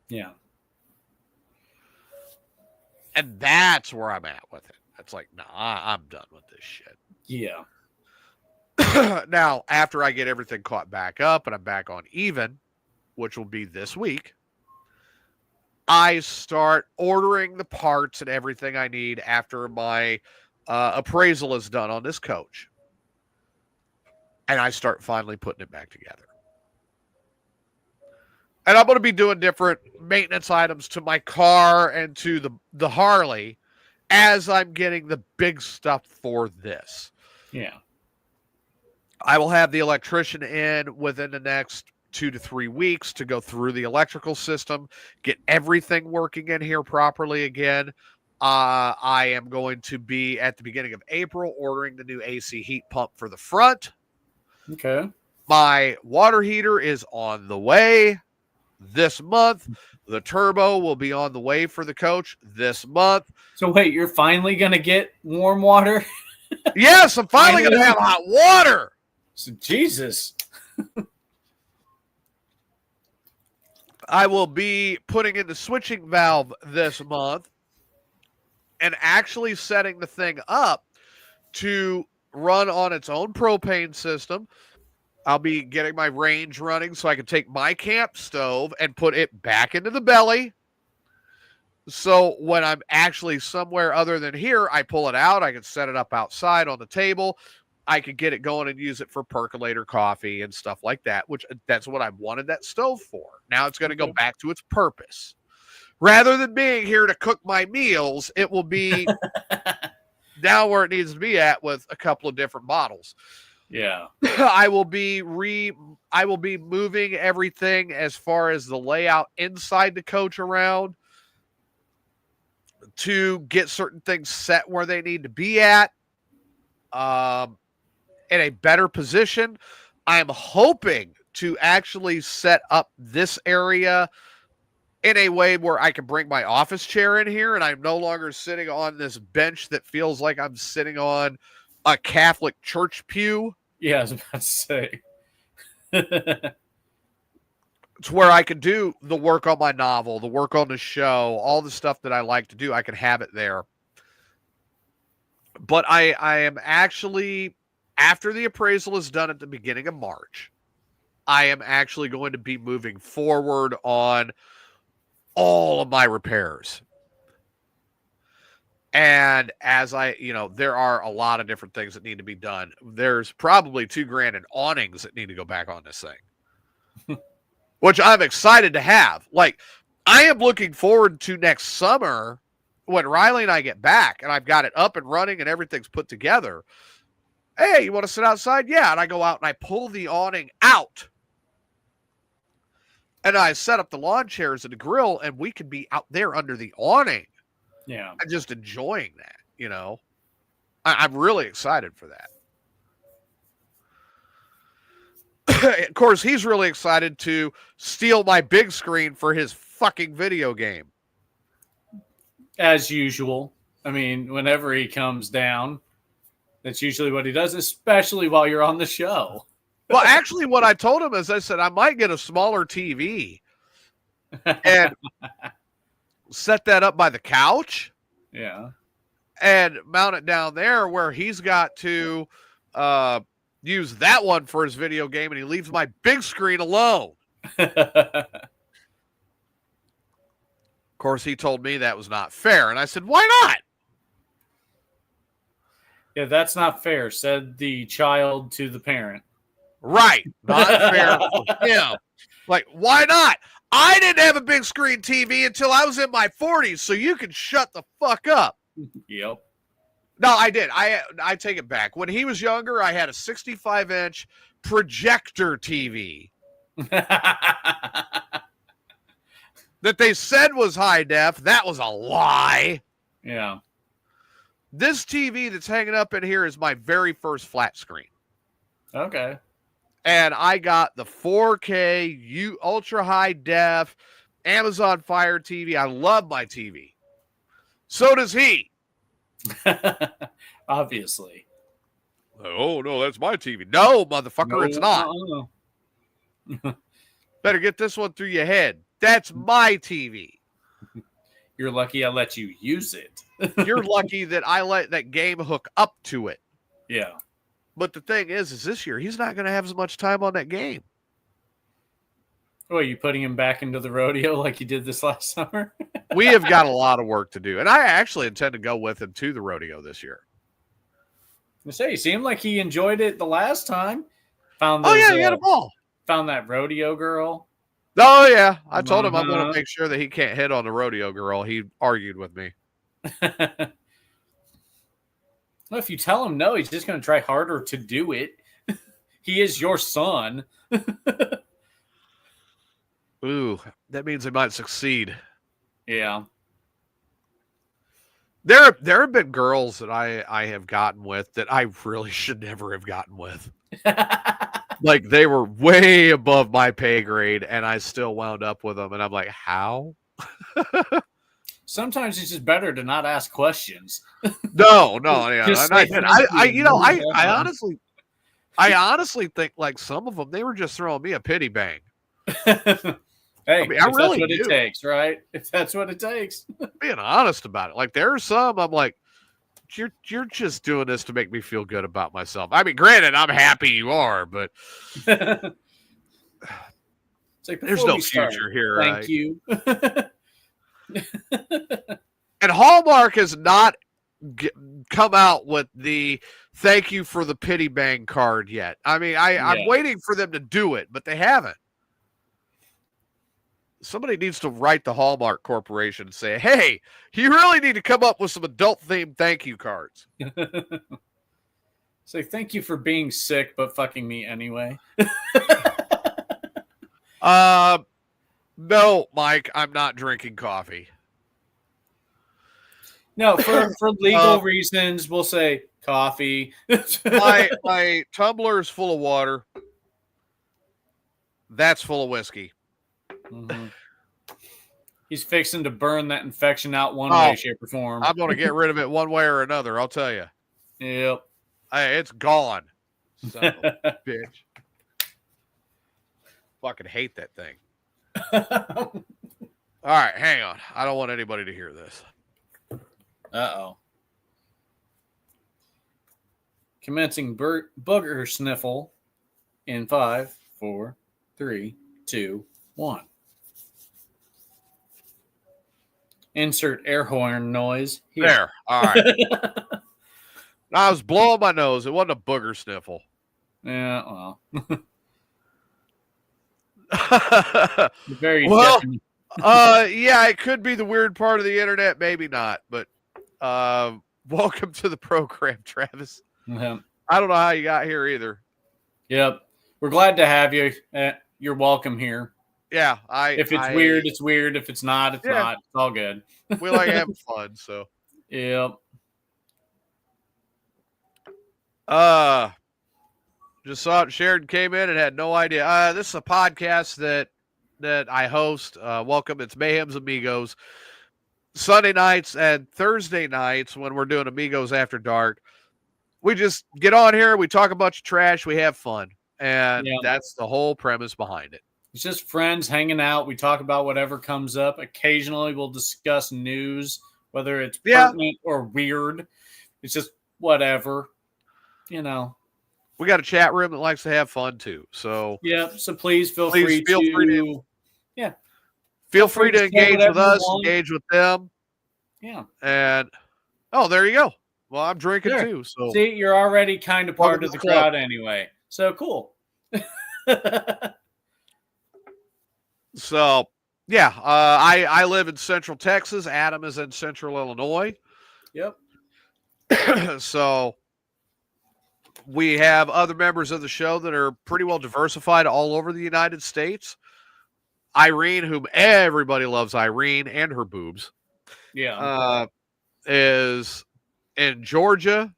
Yeah. And that's where I'm at with it. It's like, nah, I'm done with this shit. Yeah. Now, after I get everything caught back up and I'm back on even, which will be this week, I start ordering the parts and everything I need after my appraisal is done on this coach. And I start finally putting it back together. And I'm going to be doing different maintenance items to my car and to the Harley as I'm getting the big stuff for this. Yeah. I will have the electrician in within the next 2 to 3 weeks to go through the electrical system, get everything working in here properly again. I am going to be at the beginning of April ordering the new AC heat pump for the front. Okay. My water heater is on the way this month. The turbo will be on the way for the coach this month. So wait, you're finally going to get warm water? Yes, I'm finally going to have hot water. So, Jesus. I will be putting in the switching valve this month and actually setting the thing up to run on its own propane system. I'll be getting my range running so I can take my camp stove and put it back into the belly. So when I'm actually somewhere other than here, I pull it out. I can set it up outside on the table. I could get it going and use it for percolator coffee and stuff like that, which that's what I wanted that stove for. Now it's going to go back to its purpose. Rather than being here to cook my meals, it will be down where it needs to be at with a couple of different bottles. Yeah. I will be moving everything as far as the layout inside the coach around to get certain things set where they need to be at. In a better position. I'm hoping to actually set up this area in a way where I can bring my office chair in here and I'm no longer sitting on this bench that feels like I'm sitting on a Catholic church pew. Yeah, I was about to say. It's where I could do the work on my novel, the work on the show, all the stuff that I like to do. I can have it there. But I am actually, after the appraisal is done at the beginning of March, I am actually going to be moving forward on all of my repairs. And as there are a lot of different things that need to be done. There's probably $2,000 in awnings that need to go back on this thing, which I'm excited to have. Like, I am looking forward to next summer when Riley and I get back and I've got it up and running and everything's put together. Hey, you want to sit outside? Yeah. And I go out and I pull the awning out. And I set up the lawn chairs and the grill, and we can be out there under the awning. Yeah. And just enjoying that, I'm really excited for that. Of course, he's really excited to steal my big screen for his fucking video game. As usual. I mean, whenever he comes down, that's usually what he does, especially while you're on the show. Well, actually, what I told him is I said, I might get a smaller TV and set that up by the couch. Yeah. And mount it down there where he's got to use that one for his video game, and he leaves my big screen alone. Of course, he told me that was not fair. And I said, why not? Yeah, that's not fair, said the child to the parent. Right. Not fair for him. Like, why not? I didn't have a big screen TV until I was in my 40s, so you can shut the fuck up. Yep. No, I did. I take it back. When he was younger, I had a 65-inch projector TV that they said was high def. That was a lie. Yeah. This TV that's hanging up in here is my very first flat screen. Okay. And I got the 4K, ultra high def, Amazon Fire TV. I love my TV. So does he. Obviously. Oh, no, that's my TV. No, motherfucker, No, it's not. Better get this one through your head. That's my TV. You're lucky I let you use it. You're lucky that I let that game hook up to it. Yeah. But the thing is this year, he's not going to have as much time on that game. Oh, are you putting him back into the rodeo like you did this last summer? We have got a lot of work to do. And I actually intend to go with him to the rodeo this year. I say, he seemed like he enjoyed it the last time. He had a ball. Found that rodeo girl. Oh, yeah. I told him I'm going to make sure that he can't hit on the rodeo girl. He argued with me. Well, if you tell him no, he's just going to try harder to do it. He is your son. Ooh, that means he might succeed. Yeah. There have been girls that I have gotten with that I really should never have gotten with. Like, they were way above my pay grade, and I still wound up with them. And I'm like, how? Sometimes it's just better to not ask questions. No, yeah. Just I honestly think like some of them, they were just throwing me a pity bang. Hey, I mean, I really that's what do. it takes, right? If that's what it takes. Being honest about it. Like, there are some I'm like, you're just doing this to make me feel good about myself. I mean, granted, I'm happy you are, but It's like, there's no future here. Thank you. And Hallmark has not come out with the thank you for the pity bang card yet. I mean, I'm waiting for them to do it, but they haven't. Somebody needs to write the Hallmark Corporation and say, hey, you really need to come up with some adult-themed thank you cards. Say, thank you for being sick, but fucking me anyway. No, Mike, I'm not drinking coffee. No, for legal reasons, we'll say coffee. My tumbler is full of water. That's full of whiskey. Mm-hmm. He's fixing to burn that infection out one way, shape, or form. I'm going to get rid of it one way or another, I'll tell you. Yep. It's gone. Son of a bitch. Fucking hate that thing. All right, hang on. I don't want anybody to hear this. Uh-oh. Commencing booger sniffle in 5, 4, 3, 2, 1. Insert air horn noise here. There. All right. I was blowing my nose. It wasn't a booger sniffle. Yeah, well. Very definite. Yeah, it could be the weird part of the internet, maybe not. But welcome to the program, Travis. Yeah. I don't know how you got here either. Yep. We're glad to have you. You're welcome here. Yeah, if it's weird, it's weird. If it's not, it's not. It's all good. We like having fun, so. Yep. Just saw it. Sheridan came in and had no idea. This is a podcast that I host. Welcome. It's Mayhem's Amigos. Sunday nights and Thursday nights when we're doing Amigos After Dark, we just get on here. We talk a bunch of trash. We have fun. And that's the whole premise behind it. It's just friends hanging out. We talk about whatever comes up. Occasionally we'll discuss news, whether it's pertinent or weird. It's just whatever, you know. We got a chat room that likes to have fun too. So so please feel free to feel free to engage with us, engage with them. Yeah. And there you go. Well, I'm drinking too. So see, you're already kind of part of the crowd anyway. So cool. So, I live in Central Texas. Adam is in Central Illinois. Yep. So, we have other members of the show that are pretty well diversified all over the United States. Irene, whom everybody loves, Irene and her boobs. Yeah. Is in Georgia.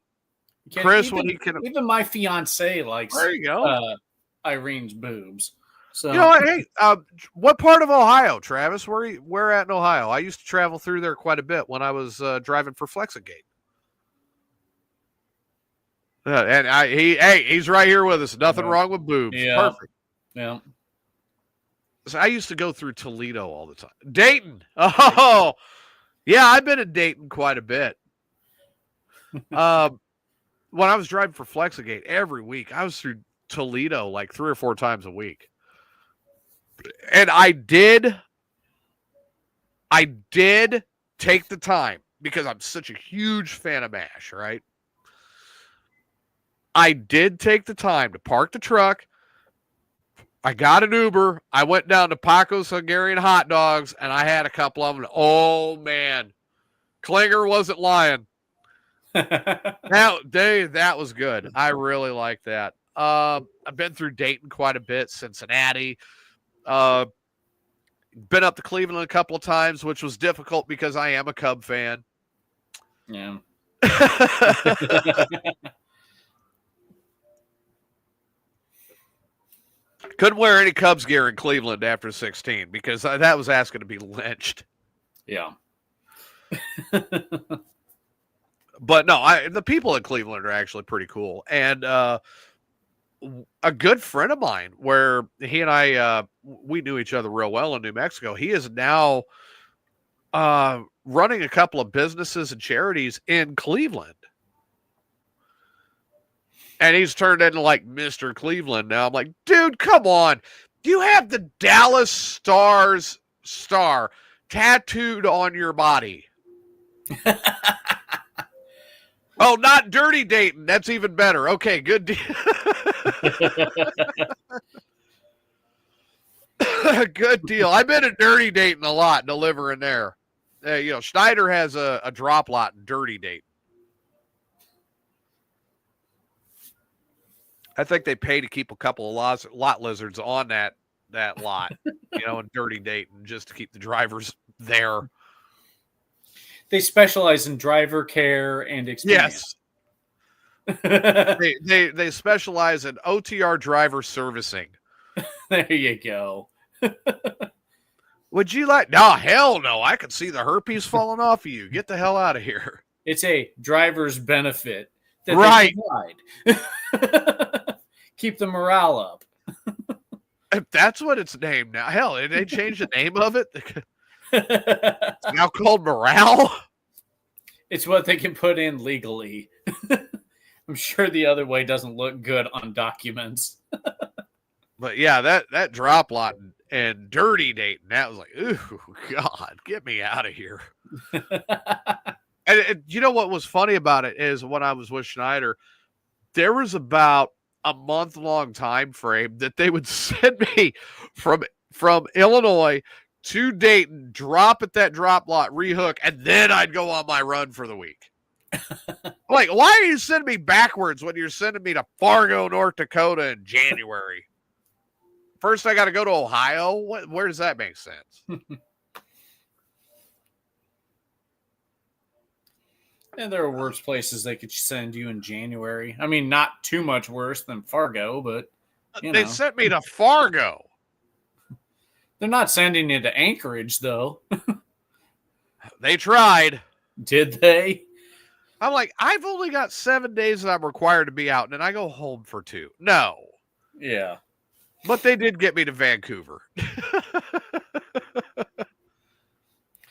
Chris, even my fiance likes there you go. Irene's boobs. So you know what? Hey, what part of Ohio, Travis? Where at in Ohio? I used to travel through there quite a bit when I was driving for Flexigate. And he's right here with us. Nothing wrong with boobs. Yeah. Perfect. Yeah. So I used to go through Toledo all the time. Dayton. Oh, yeah, I've been in Dayton quite a bit. When I was driving for Flexigate every week, I was through Toledo like 3 or 4 times a week. And I did take the time because I'm such a huge fan of MASH, right? I did take the time to park the truck. I got an Uber. I went down to Paco's Hungarian Hot Dogs, and I had a couple of them. Oh, man. Klinger wasn't lying. That was good. I really like that. I've been through Dayton quite a bit, Cincinnati. Been up to Cleveland a couple of times, which was difficult because I am a Cub fan. Yeah. Couldn't wear any Cubs gear in Cleveland after 16 because that was asking to be lynched. Yeah. But no, the people in Cleveland are actually pretty cool. And a good friend of mine, where he and I, we knew each other real well in New Mexico. He is now running a couple of businesses and charities in Cleveland. And he's turned into like Mr. Cleveland now. I'm like, dude, come on. You have the Dallas Stars star tattooed on your body. Oh, not Dirty Dayton. That's even better. Okay, good deal. Good deal. I've been at Dirty Dayton a lot, delivering there. Schneider has a drop lot in Dirty Dayton. I think they pay to keep a couple of lot lizards on that lot, in Dirty Dayton, just to keep the drivers there. They specialize in driver care and experience. Yes. they specialize in OTR driver servicing. There you go. Would you like? No, hell no. I could see the herpes falling off of you. Get the hell out of here. It's a driver's benefit. that right. they provide. Keep the morale up. If that's what it's named now. Hell, did they change the name of it? It's now called morale. It's what they can put in legally. I'm sure the other way doesn't look good on documents. But yeah, that drop lot and dirty Dayton, that was like, ooh, God, get me out of here. And you know what was funny about it is when I was with Schneider, there was about a month-long time frame that they would send me from Illinois to Dayton, drop at that drop lot, rehook, and then I'd go on my run for the week. Like, why are you sending me backwards when you're sending me to Fargo, North Dakota in January? First, I got to go to Ohio. Where does that make sense? And there are worse places they could send you in January. I mean, not too much worse than Fargo, but they sent me to Fargo. They're not sending you to Anchorage, though. They tried. Did they? I'm like, I've only got 7 days that I'm required to be out, and then I go home for 2. No. Yeah. But they did get me to Vancouver.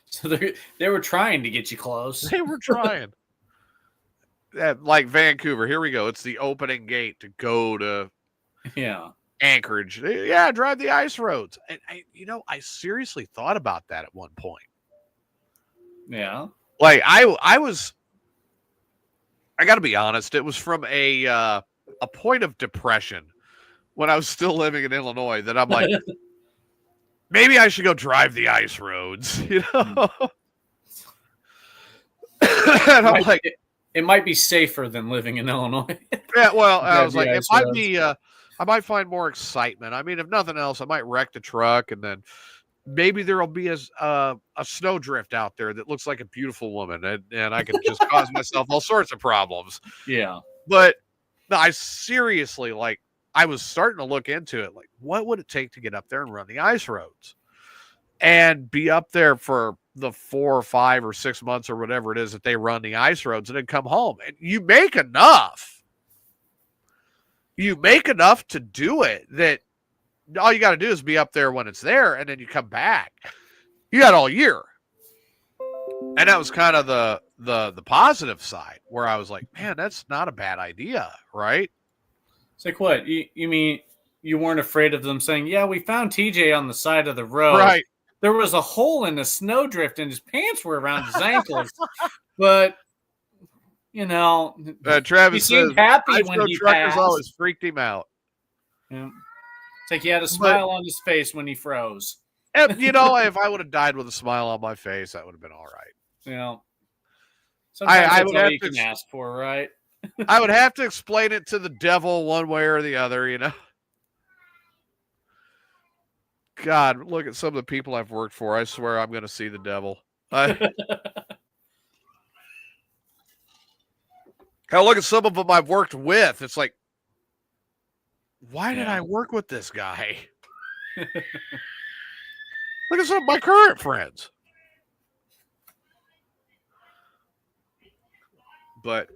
So they were trying to get you close. They were trying. Like Vancouver, here we go. It's the opening gate to go to Anchorage. Yeah, drive the ice roads. And I seriously thought about that at one point. Yeah. Like I got to be honest, it was from a point of depression when I was still living in Illinois that I'm like, maybe I should go drive the ice roads, And I'm like, it might be safer than living in Illinois. Yeah, well, I was like, I might find more excitement. I mean, if nothing else, I might wreck the truck, and then maybe there'll be a snowdrift out there that looks like a beautiful woman, and I can just cause myself all sorts of problems. Yeah. But no, I seriously, like, I was starting to look into it. Like, what would it take to get up there and run the ice roads and be up there for the 4 or 5 or 6 months or whatever it is that they run the ice roads and then come home? And you make enough. You make enough to do it that all you got to do is be up there when it's there, and then you come back. You got all year. And that was kind of the positive side where I was like, man, that's not a bad idea, right? It's like, what? You mean you weren't afraid of them saying, yeah, we found TJ on the side of the road. Right. There was a hole in the snowdrift and his pants were around his ankles. But, Travis seemed happy when he truckers passed. Always freaked him out. Yeah. It's like he had a smile on his face when he froze. And, if I would have died with a smile on my face, that would have been all right. Sometimes I that's would all have you can ask for, right? I would have to explain it to the devil one way or the other, God, look at some of the people I've worked for. I swear I'm going to see the devil. Hell, look at some of them I've worked with. It's like, why did I work with this guy? Look at some of my current friends. But,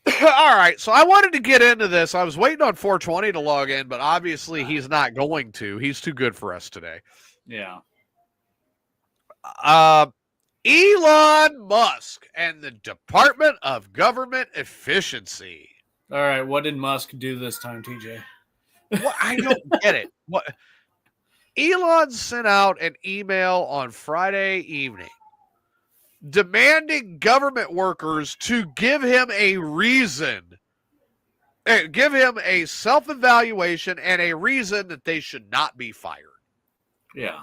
all right, so I wanted to get into this. I was waiting on 420 to log in, but obviously he's not going to. He's too good for us today. Yeah. Elon Musk and the Department of Government Efficiency. All right, what did Musk do this time, TJ? Well, I don't get it. What? Elon sent out an email on Friday evening demanding government workers to give him a reason, give him a self-evaluation and a reason that they should not be fired. Yeah.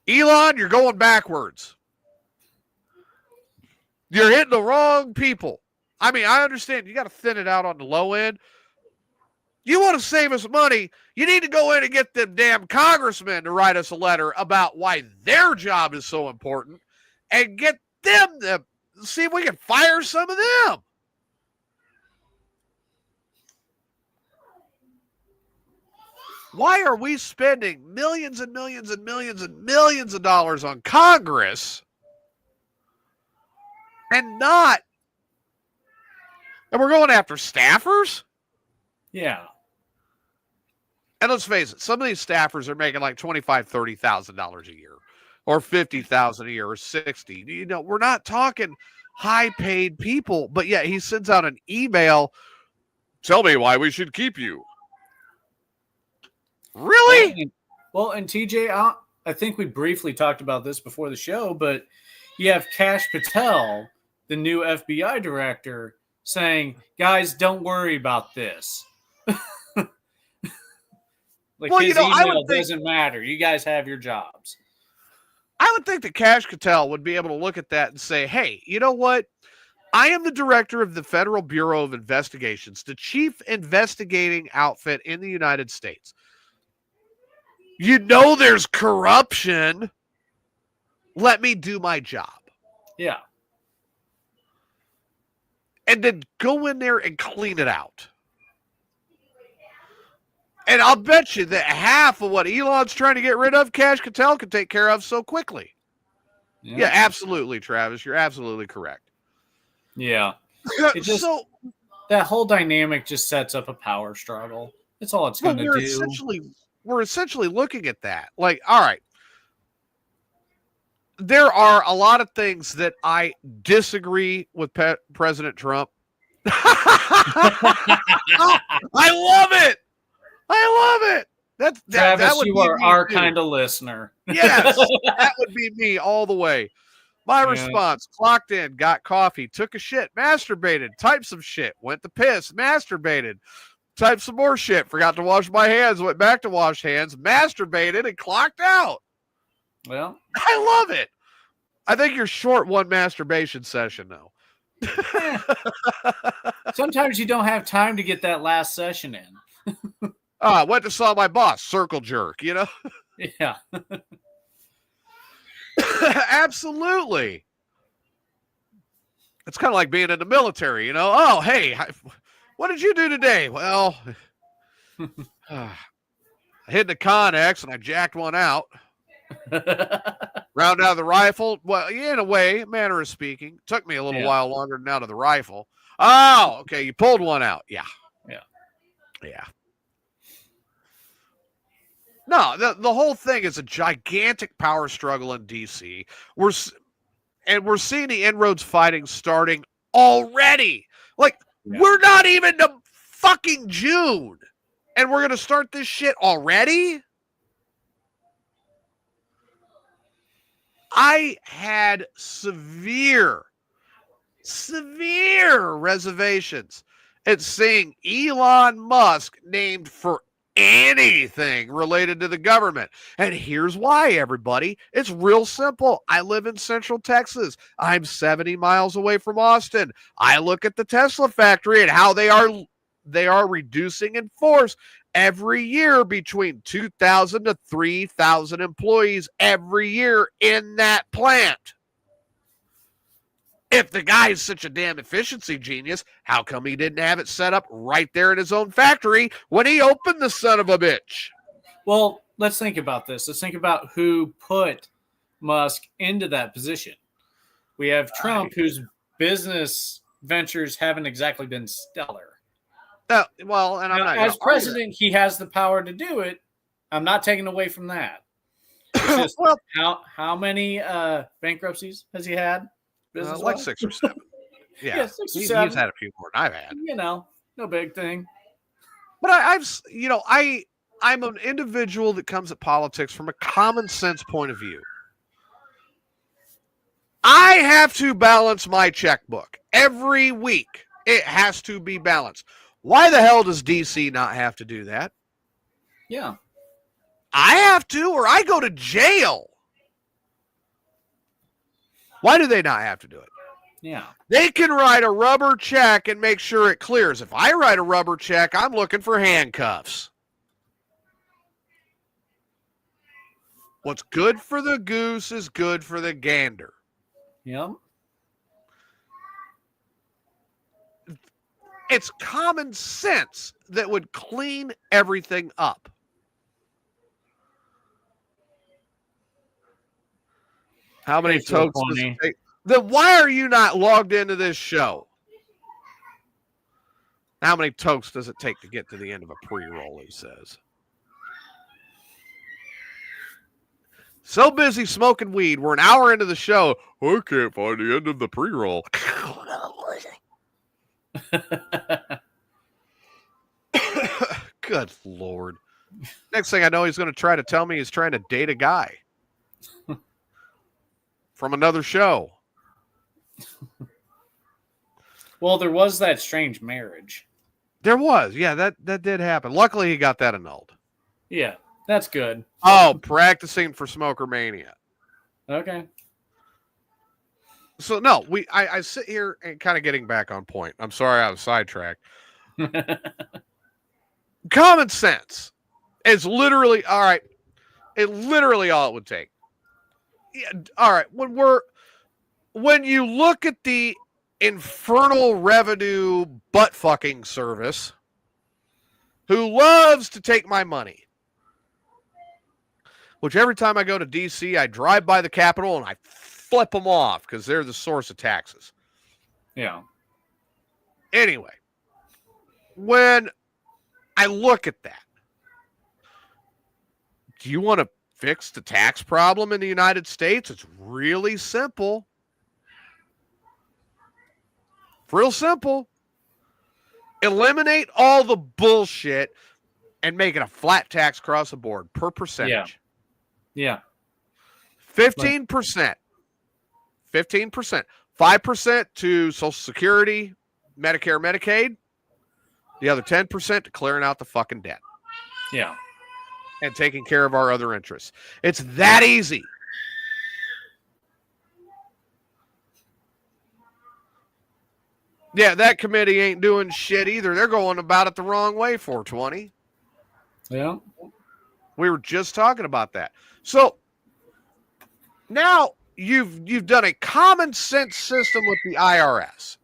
Elon, you're going backwards. You're hitting the wrong people. I mean, I understand you got to thin it out on the low end. You want to save us money, you need to go in and get them damn congressmen to write us a letter about why their job is so important and get them to see if we can fire some of them. Why are we spending millions and millions and millions and millions of dollars on Congress And we're going after staffers? Yeah. And let's face it, some of these staffers are making like $25,000, $30,000 a year, or $50,000 a year, or $60,000. You know, we're not talking high-paid people, but yet he sends out an email. Tell me why we should keep you. Really? Well, and TJ, I think we briefly talked about this before the show, but you have Kash Patel, the new FBI director, saying, "Guys, don't worry about this." Well, his email doesn't matter. You guys have your jobs. I would think that Kash Patel would be able to look at that and say, "Hey, you know what? I am the director of the Federal Bureau of Investigations, the chief investigating outfit in the United States. You know there's corruption. Let me do my job." Yeah. And then go in there and clean it out. And I'll bet you that half of what Elon's trying to get rid of, Kash Patel can take care of so quickly. Yeah, absolutely, Travis. You're absolutely correct. Yeah. That whole dynamic just sets up a power struggle. That's all it's going to do. We're essentially looking at that. Like, all right, there are a lot of things that I disagree with President Trump. I love it. Travis, that would you are our kind of listener. Yes, that would be me all the way. My response: clocked in, got coffee, took a shit, masturbated, typed some shit, went to piss, masturbated, typed some more shit, forgot to wash my hands, went back to wash hands, masturbated, and clocked out. Well, I love it. I think you're short one masturbation session, though. Sometimes you don't have time to get that last session in. I went to saw my boss, circle jerk, you know? Yeah. Absolutely. It's kind of like being in the military, you know? Oh, hey, what did you do today? Well, I hit the Connex and I jacked one out. Round out of the rifle. Well, in a way, manner of speaking. Took me a little while longer than out of the rifle. Oh, okay. You pulled one out. Yeah. No, the whole thing is a gigantic power struggle in D.C. We're seeing the inroads fighting starting already. Like, we're not even to fucking June, and we're going to start this shit already? I had severe reservations at seeing Elon Musk named for anything related to the government. And here's why, everybody. It's real simple. I live in Central Texas. I'm 70 miles away from Austin. I look at the Tesla factory and how they are reducing in force every year between 2,000 to 3,000 employees every year in that plant. If the guy is such a damn efficiency genius, how come he didn't have it set up right there in his own factory when he opened the son of a bitch? Well, let's think about this. Let's think about who put Musk into that position. We have Trump, whose business ventures haven't exactly been stellar. Well, and I'm not as president, he has the power to do it. I'm not taking away from that. It's just how many bankruptcies has he had? Like 6 or 7. Yeah, 6 or 7. He's had a few more than I've had. You know, no big thing. But I'm an individual that comes at politics from a common sense point of view. I have to balance my checkbook every week. It has to be balanced. Why the hell does DC not have to do that? Yeah. I have to, or I go to jail. Why do they not have to do it? Yeah. They can write a rubber check and make sure it clears. If I write a rubber check, I'm looking for handcuffs. What's good for the goose is good for the gander. Yep. It's common sense that would clean everything up. How many tokes does it take? Then why are you not logged into this show? How many tokes does it take to get to the end of a pre-roll, he says. So busy smoking weed, we're an hour into the show. I can't find the end of the pre-roll. Good Lord. Next thing I know, he's going to try to tell me he's trying to date a guy from another show. Well, there was that strange marriage. There was. Yeah, that did happen. Luckily, he got that annulled. Yeah, that's good. Oh, practicing for Smoker Mania. Okay. So, no, I sit here and kind of getting back on point. I'm sorry I was sidetracked. Common sense is literally, all right, literally all it would take. Yeah, all right, when you look at the infernal revenue butt-fucking service who loves to take my money, which every time I go to D.C., I drive by the Capitol and I flip them off because they're the source of taxes. Yeah. Anyway, when I look at that, do you want to fix the tax problem in the United States? It's really simple. Real simple. Eliminate all the bullshit and make it a flat tax across the board per percentage. Yeah. 15%. 15%. 5% to Social Security, Medicare, Medicaid. The other 10% to clearing out the fucking debt. Yeah. And taking care of our other interests. It's that easy. Yeah, that committee ain't doing shit either. They're going about it the wrong way, 420. Yeah. We were just talking about that. So now you've done a common sense system with the IRS.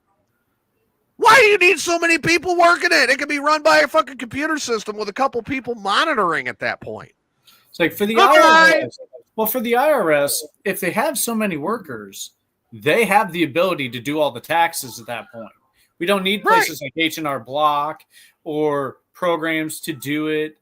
Why do you need so many people working it? It can be run by a fucking computer system with a couple people monitoring at that point. It's like for the IRS. Well, for the IRS, if they have so many workers, they have the ability to do all the taxes at that point. We don't need places like H&R Block or programs to do it,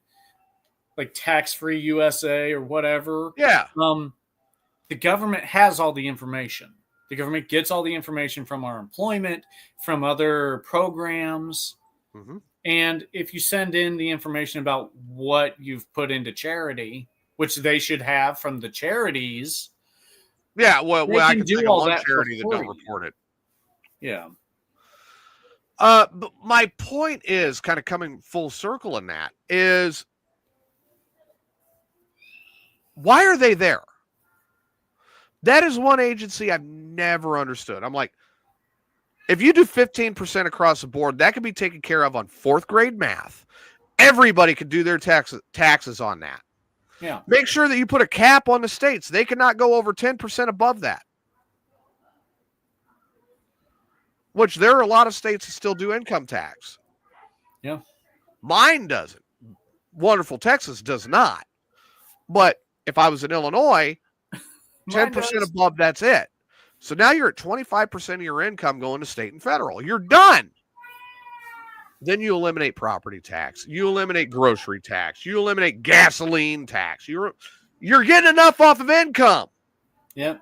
like Tax-Free USA or whatever. Yeah. The government has all the information. The government gets all the information from our employment, from other programs. Mm-hmm. And if you send in the information about what you've put into charity, which they should have from the charities. Yeah, well I can do all that charity that don't report it. Yeah. But my point is kind of coming full circle in that is, why are they there? That is one agency I've never understood. I'm like, if you do 15% across the board, that could be taken care of on 4th grade math. Everybody could do their taxes on that. Yeah. Make sure that you put a cap on the states. They cannot go over 10% above that. Which there are a lot of states that still do income tax. Yeah. Mine doesn't. Wonderful Texas does not. But if I was in Illinois, 10% above, that's it. So now you're at 25% of your income going to state and federal. You're done. Then you eliminate property tax. You eliminate grocery tax. You eliminate gasoline tax. You're getting enough off of income. Yep.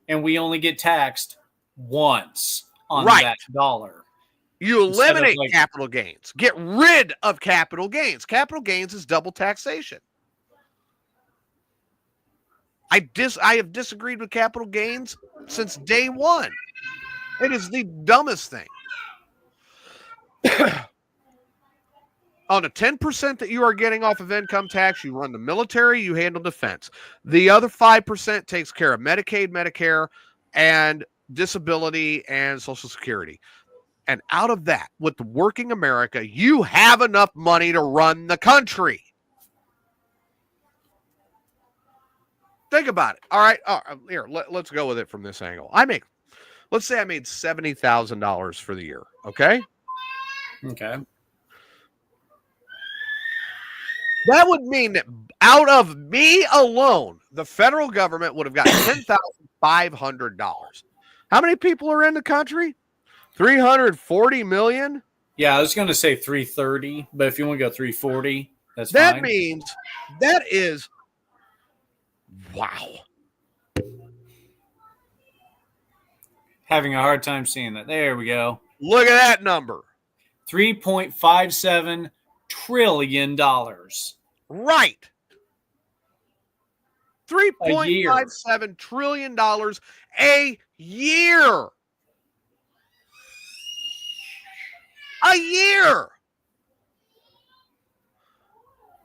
And we only get taxed once on that dollar. You eliminate capital gains. Get rid of capital gains. Capital gains is double taxation. I have disagreed with capital gains since day one. It is the dumbest thing. On the 10% that you are getting off of income tax, you run the military, you handle defense. The other 5% takes care of Medicaid, Medicare, and disability and Social Security. And out of that, with the working America, you have enough money to run the country. Think about it. All right. Here, let's go with it from this angle. Let's say I made $70,000 for the year. Okay. Okay. That would mean that out of me alone, the federal government would have got $10,500. How many people are in the country? 340 million? Yeah, I was going to say 330, but if you want to go 340, that's That fine. means that is, wow. Having a hard time seeing that. There we go. Look at that number. $3.57 trillion. Right. $3.57 trillion a year. A year.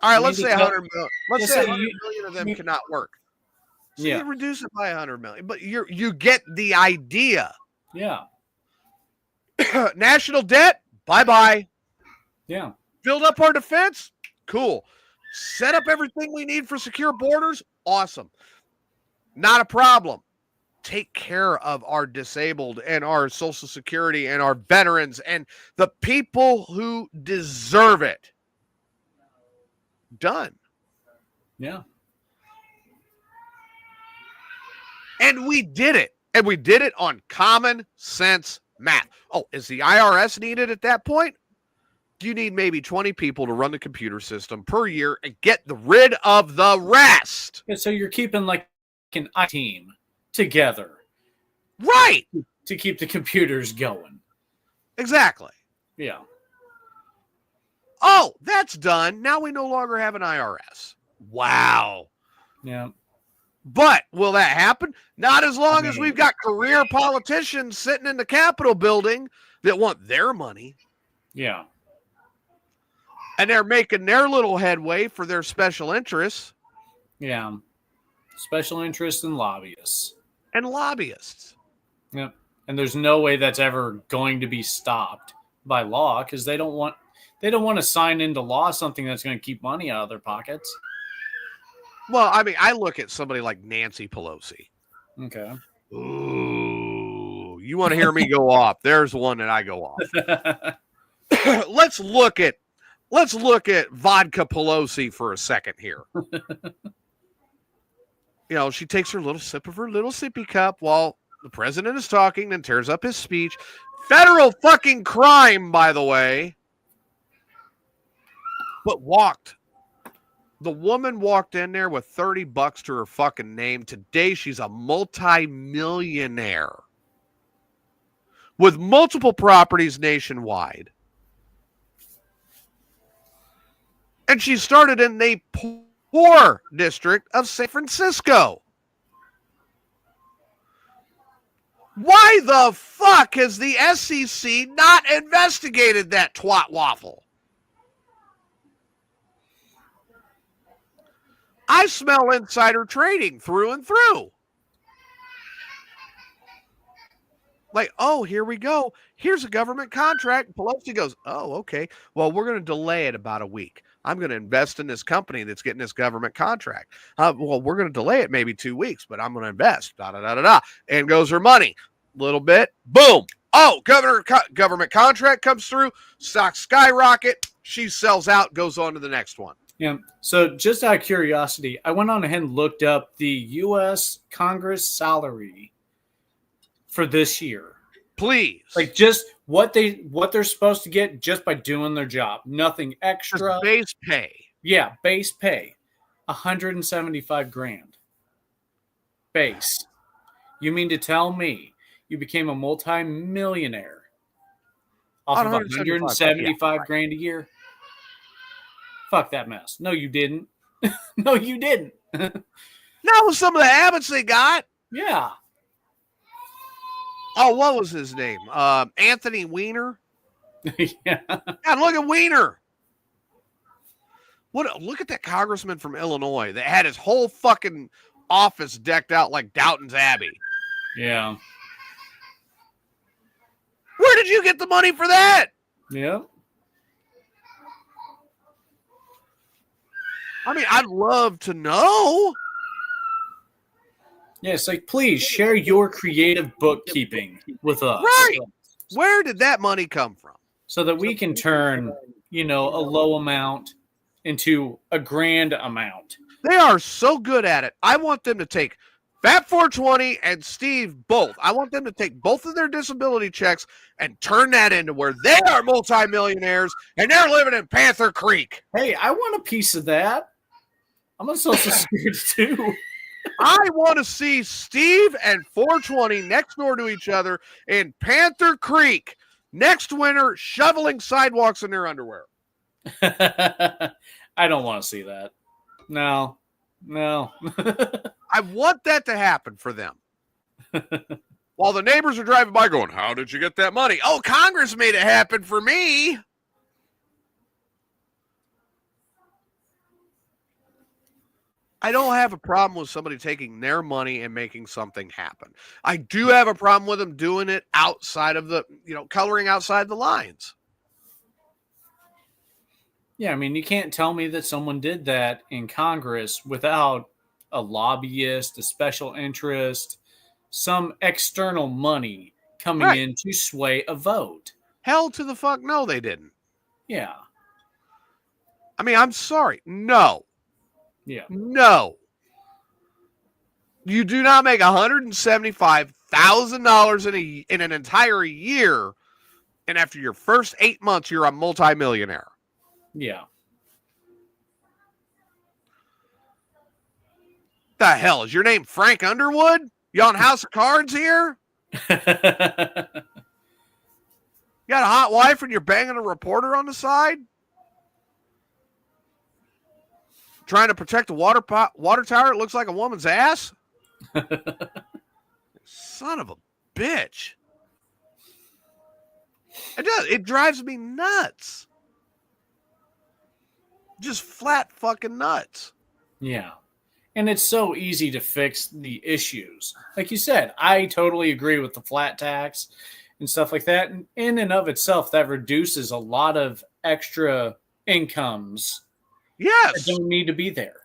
All right, let's say 100 million. Let's say 100 million of them cannot work. So you reduce it by 100 million, but you get the idea. Yeah. National debt, bye-bye. Yeah. Build up our defense, cool. Set up everything we need for secure borders, awesome. Not a problem. Take care of our disabled and our Social Security and our veterans and the people who deserve it. Done. Yeah. And we did it. And we did it on common sense math. Oh, is the IRS needed at that point? You need maybe 20 people to run the computer system per year and get rid of the rest. Yeah, so you're keeping like an I team together. Right. To keep the computers going. Exactly. Yeah. Oh, that's done. Now we no longer have an IRS. Wow. Yeah. But will that happen? Not as long as we've got career politicians sitting in the Capitol building that want their money. Yeah. And they're making their little headway for their special interests. Yeah. Special interests and lobbyists. And lobbyists. Yep. And there's no way that's ever going to be stopped by law because they don't want to sign into law something that's going to keep money out of their pockets. Well, I mean, I look at somebody like Nancy Pelosi. Okay. Ooh, you want to hear me go off? There's one that I go off. Let's look at Vodka Pelosi for a second here. She takes her little sip of her little sippy cup while the president is talking, then tears up his speech. Federal fucking crime, by the way. But walked. The woman walked in there with $30 to her fucking name. Today, she's a multi-millionaire with multiple properties nationwide. And she started in the poor district of San Francisco. Why the fuck has the SEC not investigated that twat waffle? I smell insider trading through and through. Like, oh, here we go. Here's a government contract. Pelosi goes, oh, okay. Well, we're going to delay it about a week. I'm going to invest in this company that's getting this government contract. Well, we're going to delay it maybe 2 weeks, but I'm going to invest. Da-da-da-da-da. And goes her money. Little bit. Boom. Oh, government contract comes through. Stocks skyrocket. She sells out, goes on to the next one. Yeah. So just out of curiosity, I went on ahead and looked up the U.S. Congress salary for this year. Please. Like just what they're supposed to get just by doing their job. Nothing extra. Just base pay. Yeah, base pay. $175,000. Base. You mean to tell me you became a multi-millionaire off of $175,000 a year? Fuck that mess. No, you didn't. No, you didn't. Not with some of the habits they got. Yeah. Oh, what was his name? Anthony Weiner. Yeah. God, look at Weiner. Look at that congressman from Illinois that had his whole fucking office decked out like Downton's Abbey. Yeah. Where did you get the money for that? Yeah. I mean, I'd love to know. Yeah, it's like, please share your creative bookkeeping with us. Right. Where did that money come from? So that we can turn, a low amount into a grand amount. They are so good at it. I want them to take Bat 420 and Steve both. I want them to take both of their disability checks and turn that into where they are multimillionaires and they're living in Panther Creek. Hey, I want a piece of that. I'm on Social Security too. I want to see Steve and 420 next door to each other in Panther Creek next winter, shoveling sidewalks in their underwear. I don't want to see that. No. I want that to happen for them. While the neighbors are driving by going, how did you get that money? Oh, Congress made it happen for me. I don't have a problem with somebody taking their money and making something happen. I do have a problem with them doing it outside of the, coloring outside the lines. Yeah, I mean, you can't tell me that someone did that in Congress without a lobbyist, a special interest, some external money coming in to sway a vote. Hell to the fuck no, they didn't. Yeah. I mean, I'm sorry. No. Yeah. No. You do not make $175,000 in an entire year, and after your first 8 months, you're a multimillionaire. Yeah. The hell is your name? Frank Underwood? You on House of Cards here? You got a hot wife and you're banging a reporter on the side? Trying to protect a water tower? It looks like a woman's ass? Son of a bitch. It does. It drives me nuts. Just flat fucking nuts. Yeah. And it's so easy to fix the issues. Like you said, I totally agree with the flat tax and stuff like that. And in and of itself, that reduces a lot of extra incomes. Yes. That don't need to be there.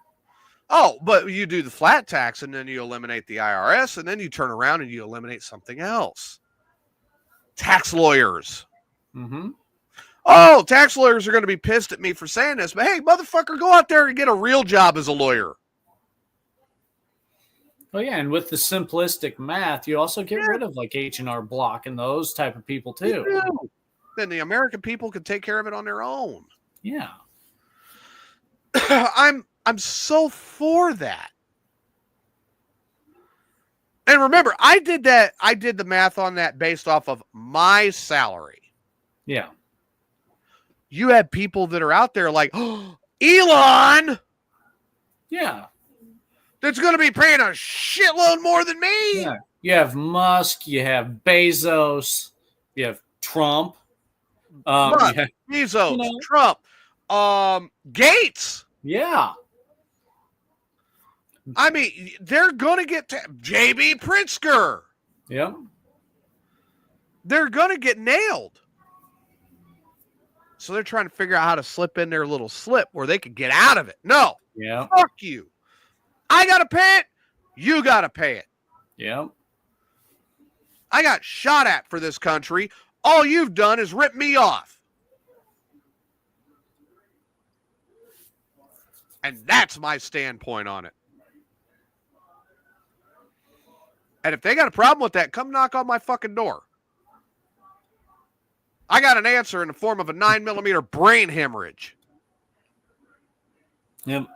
Oh, but you do the flat tax and then you eliminate the IRS and then you turn around and you eliminate something else. Tax lawyers. Mm-hmm. Oh, tax lawyers are going to be pissed at me for saying this, but hey, motherfucker, go out there and get a real job as a lawyer. Well, yeah, and with the simplistic math, you also get rid of like H&R Block and those type of people too. Then the American people can take care of it on their own. Yeah. I'm so for that. And remember, I did the math on that based off of my salary. Yeah. You have people that are out there like, oh, Elon. Yeah. That's going to be paying a shitload more than me. Yeah. You have Musk, you have Bezos, you have Trump. Bezos, Trump, Gates. Yeah. I mean, they're going to get J.B. Pritzker. Yep. They're going to get nailed. So they're trying to figure out how to slip in their little slip where they could get out of it. No. Yeah. Fuck you. I got to pay it. You got to pay it. Yep. I got shot at for this country. All you've done is rip me off. And that's my standpoint on it. And if they got a problem with that, come knock on my fucking door. I got an answer in the form of a 9mm brain hemorrhage. Yep.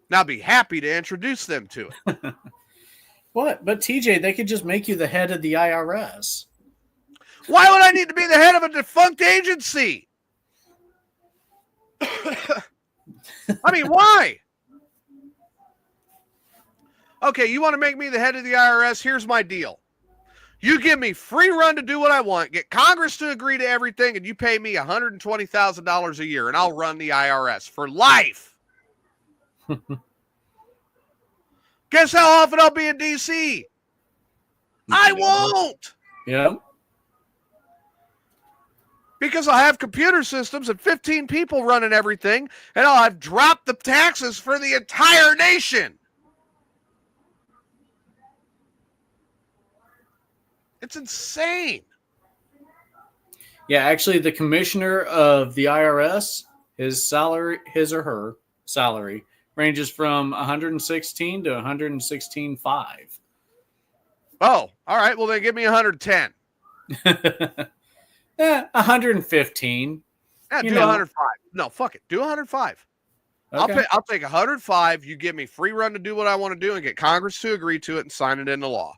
Now I'd be happy to introduce them to it. What? But TJ, they could just make you the head of the IRS. Why would I need to be the head of a defunct agency? I mean, why? Okay, you want to make me the head of the IRS? Here's my deal. You give me free run to do what I want, get Congress to agree to everything, and you pay me $120,000 a year, and I'll run the IRS for life. Guess how often I'll be in D.C.? I won't. Yeah. Because I'll have computer systems and 15 people running everything, and I'll have dropped the taxes for the entire nation. It's insane. Yeah, actually, the commissioner of the IRS, his or her salary ranges from 116 to 116.5. Oh, all right. Well, then give me 110. 115. Yeah, You do know. 105. No, fuck it. Do 105. Okay. I'll take 105. You give me free run to do what I want to do and get Congress to agree to it and sign it into law.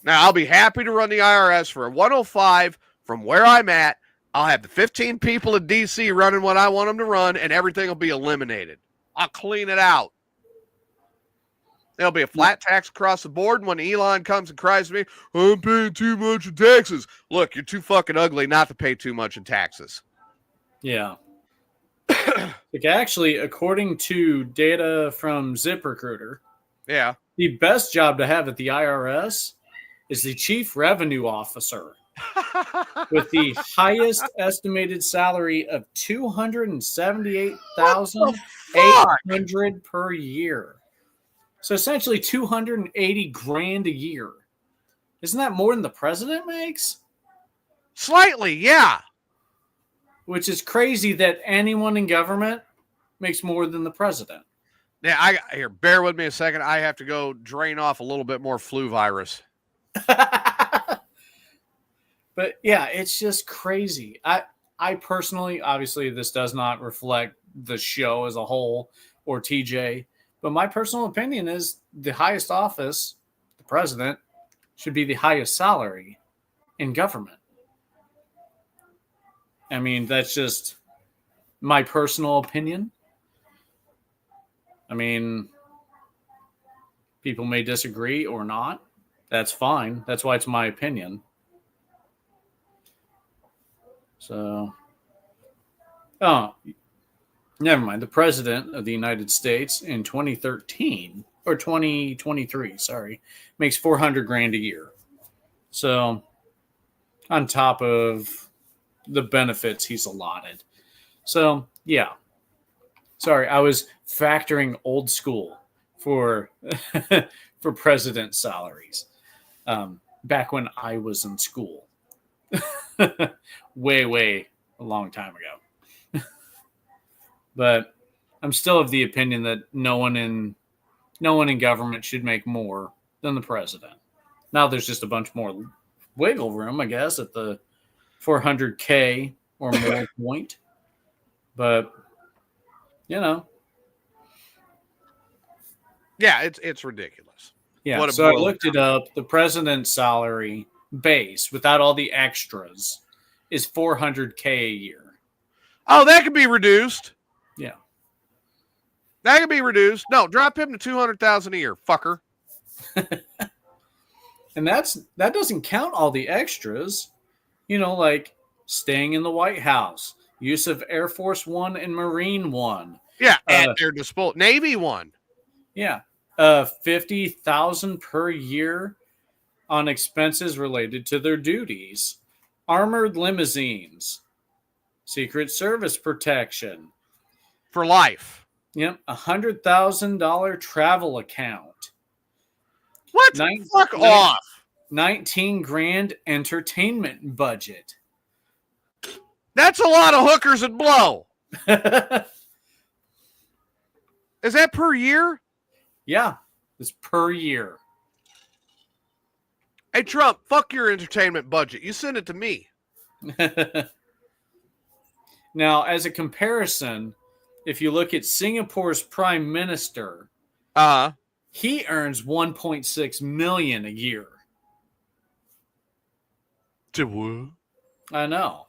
Now, I'll be happy to run the IRS for a 105 from where I'm at. I'll have the 15 people in D.C. running what I want them to run, and everything will be eliminated. I'll clean it out. There'll be a flat tax across the board, and when Elon comes and cries to me, I'm paying too much in taxes. Look, you're too fucking ugly not to pay too much in taxes. Yeah. Like actually, according to data from ZipRecruiter, Yeah. the best job to have at the IRS is the chief revenue officer with the highest estimated salary of $278,800 per year. So essentially 280 grand a year. Isn't that more than the president makes? Slightly, yeah. Which is crazy that anyone in government makes more than the president. Yeah, here, bear with me a second. I have to go drain off a little bit more flu virus. But yeah, it's just crazy. I personally, obviously, this does not reflect the show as a whole or TJ, but my personal opinion is the highest office, the president, should be the highest salary in government. I mean, that's just my personal opinion. I mean, people may disagree or not. That's fine. That's why it's my opinion. So, oh, never mind. The president of the United States in 2013 or 2023, sorry, makes 400 grand a year. So, on top of the benefits he's allotted. So, yeah. Sorry, I was factoring old school for for president salaries back when I was in school. way a long time ago. But I'm still of the opinion that no one in government should make more than the president. Now there's just a bunch more wiggle room, I guess, at the 400K or more point. But yeah, it's ridiculous. Yeah, so I looked it up. The president's salary base without all the extras is $400K a year. Oh, that could be reduced. Yeah. That could be reduced. No, drop him to $200,000 a year, fucker. And that doesn't count all the extras. Like staying in the White House, use of Air Force One and Marine One. Yeah, at their disposal. Navy One. Yeah. $50,000 per year on expenses related to their duties. Armored limousines, Secret Service protection. For life. Yep, $100,000 travel account. What? Fuck off. 19 grand entertainment budget. That's a lot of hookers and blow. Is that per year? Yeah, it's per year. Hey, Trump, fuck your entertainment budget. You send it to me. Now, as a comparison, if you look at Singapore's prime minister, he earns $1.6 million a year. To what? I know.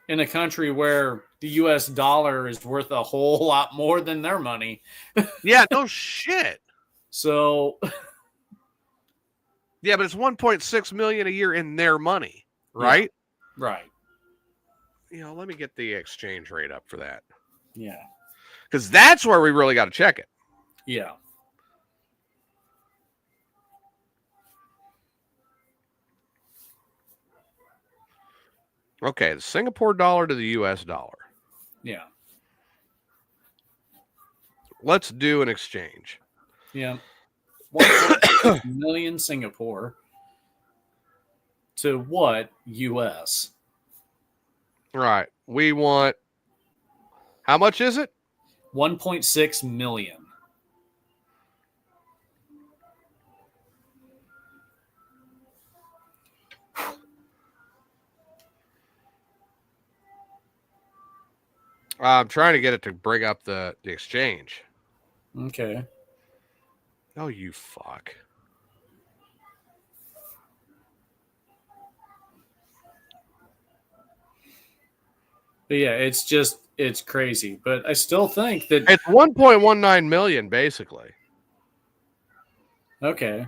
In a country where the U.S. dollar is worth a whole lot more than their money. Yeah, no shit. So... Yeah, but it's $1.6 million a year in their money, right? Yeah, right. Let me get the exchange rate up for that. Yeah. Because that's where we really got to check it. Yeah. Okay, the Singapore dollar to the U.S. dollar. Yeah. Let's do an exchange. Yeah. 1.6 million Singapore to what U.S.? Right. We want, how much is it? 1.6 million. I'm trying to get it to bring up the exchange. Okay. Oh, you fuck. But yeah, it's crazy. But I still think that It's 1.19 million, basically. okay.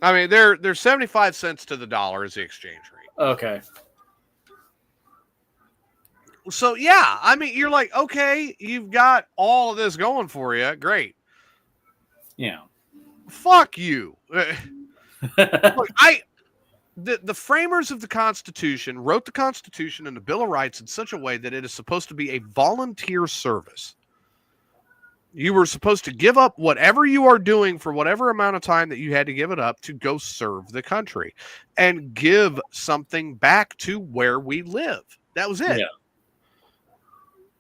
I mean, they're 75 cents to the dollar is the exchange rate. Okay. So yeah, I mean, you're like, okay, you've got all of this going for you. Great. Yeah. Fuck you. Look, the framers of the Constitution wrote the Constitution and the Bill of Rights in such a way that it is supposed to be a volunteer service. You were supposed to give up whatever you are doing for whatever amount of time that you had to give it up to go serve the country and give something back to where we live. That was it. Yeah.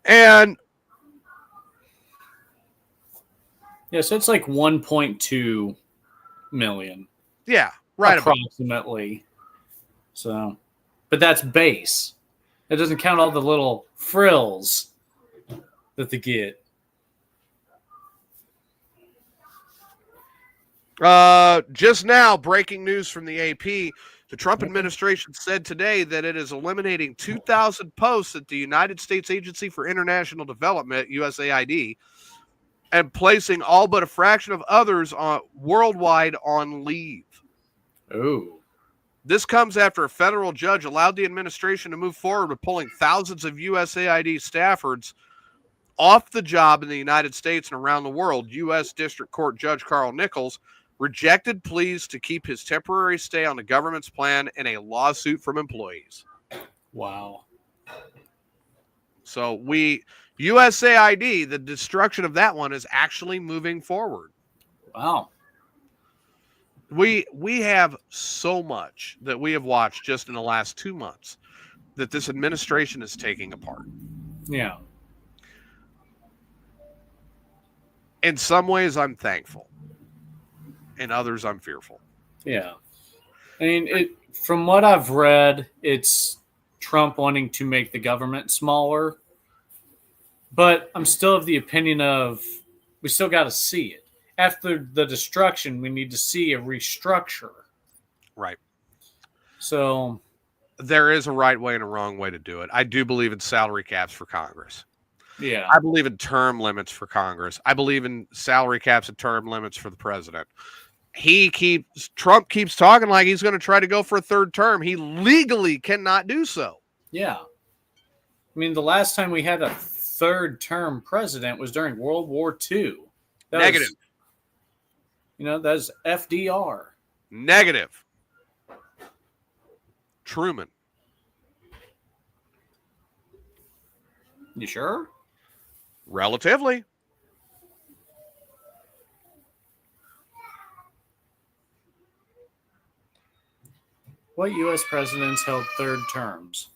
And yeah, so it's like 1.2 million. Yeah, right. Approximately. So, but that's base. It doesn't count all the little frills that they get. Just now, breaking news from the AP. The Trump administration said today that it is eliminating 2,000 posts at the United States Agency for International Development, USAID, and placing all but a fraction of others worldwide on leave. Oh. This comes after a federal judge allowed the administration to move forward with pulling thousands of USAID staffers off the job in the United States and around the world. U.S. District Court Judge Carl Nichols rejected pleas to keep his temporary stay on the government's plan in a lawsuit from employees. Wow. So USAID, the destruction of that one is actually moving forward. Wow. We have so much that we have watched just in the last 2 months that this administration is taking apart. Yeah. In some ways, I'm thankful. In others, I'm fearful. Yeah. I mean, from what I've read, it's Trump wanting to make the government smaller. But I'm still of the opinion of we still got to see it. After the destruction, we need to see a restructure. Right. So there is a right way and a wrong way to do it. I do believe in salary caps for Congress. Yeah. I believe in term limits for Congress. I believe in salary caps and term limits for the president. Trump keeps talking like he's going to try to go for a third term. He legally cannot do so. Yeah. I mean, the last time we had a third term president was during World War II. Negative. That's FDR. Negative. Truman. You sure? Relatively. What U.S. presidents held third terms?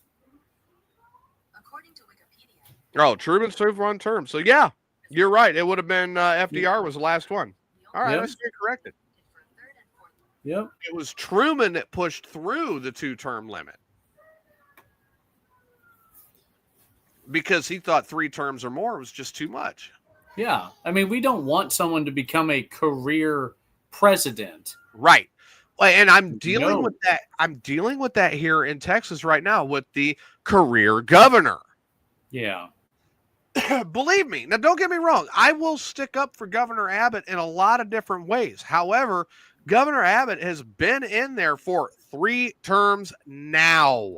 According to Wikipedia. Oh, Truman served one term. So, yeah, you're right. It would have been FDR was the last one. All right, I stand corrected. Yep. It was Truman that pushed through the 2-term limit because he thought 3 terms or more was just too much. Yeah. I mean, we don't want someone to become a career president. Right. And I'm dealing with that. I'm dealing with that here in Texas right now with the career governor. Yeah. Believe me. Now, don't get me wrong. I will stick up for Governor Abbott in a lot of different ways. However, Governor Abbott has been in there for 3 terms now.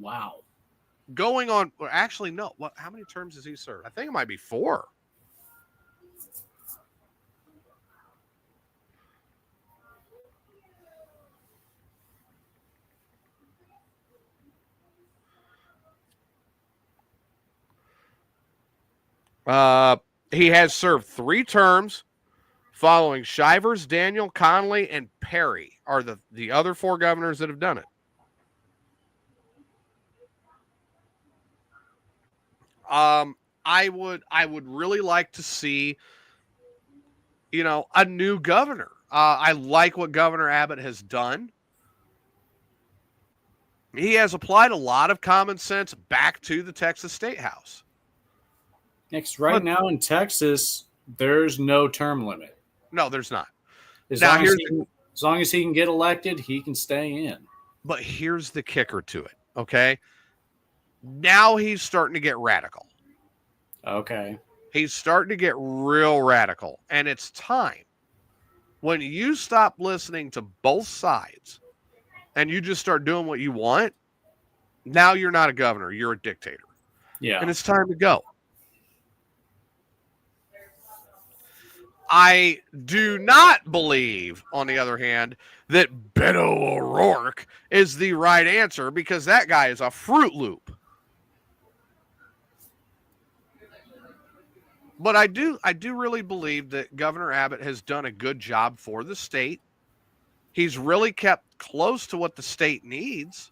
Wow. Going on, well, actually, no. How many terms has he served? I think it might be 4. He has served 3 terms following Shivers, Daniel, Connolly, and Perry are the other 4 governors that have done it. I would really like to see, a new governor. I like what Governor Abbott has done. He has applied a lot of common sense back to the Texas State House. Next, right now in Texas, there's no term limit. No, there's not. As long as he can get elected, he can stay in. But here's the kicker to it, okay? Now he's starting to get radical. Okay. He's starting to get real radical. And it's time. When you stop listening to both sides and you just start doing what you want, now you're not a governor. You're a dictator. Yeah. And it's time to go. I do not believe, on the other hand, that Beto O'Rourke is the right answer because that guy is a Fruit Loop. But I do really believe that Governor Abbott has done a good job for the state. He's really kept close to what the state needs.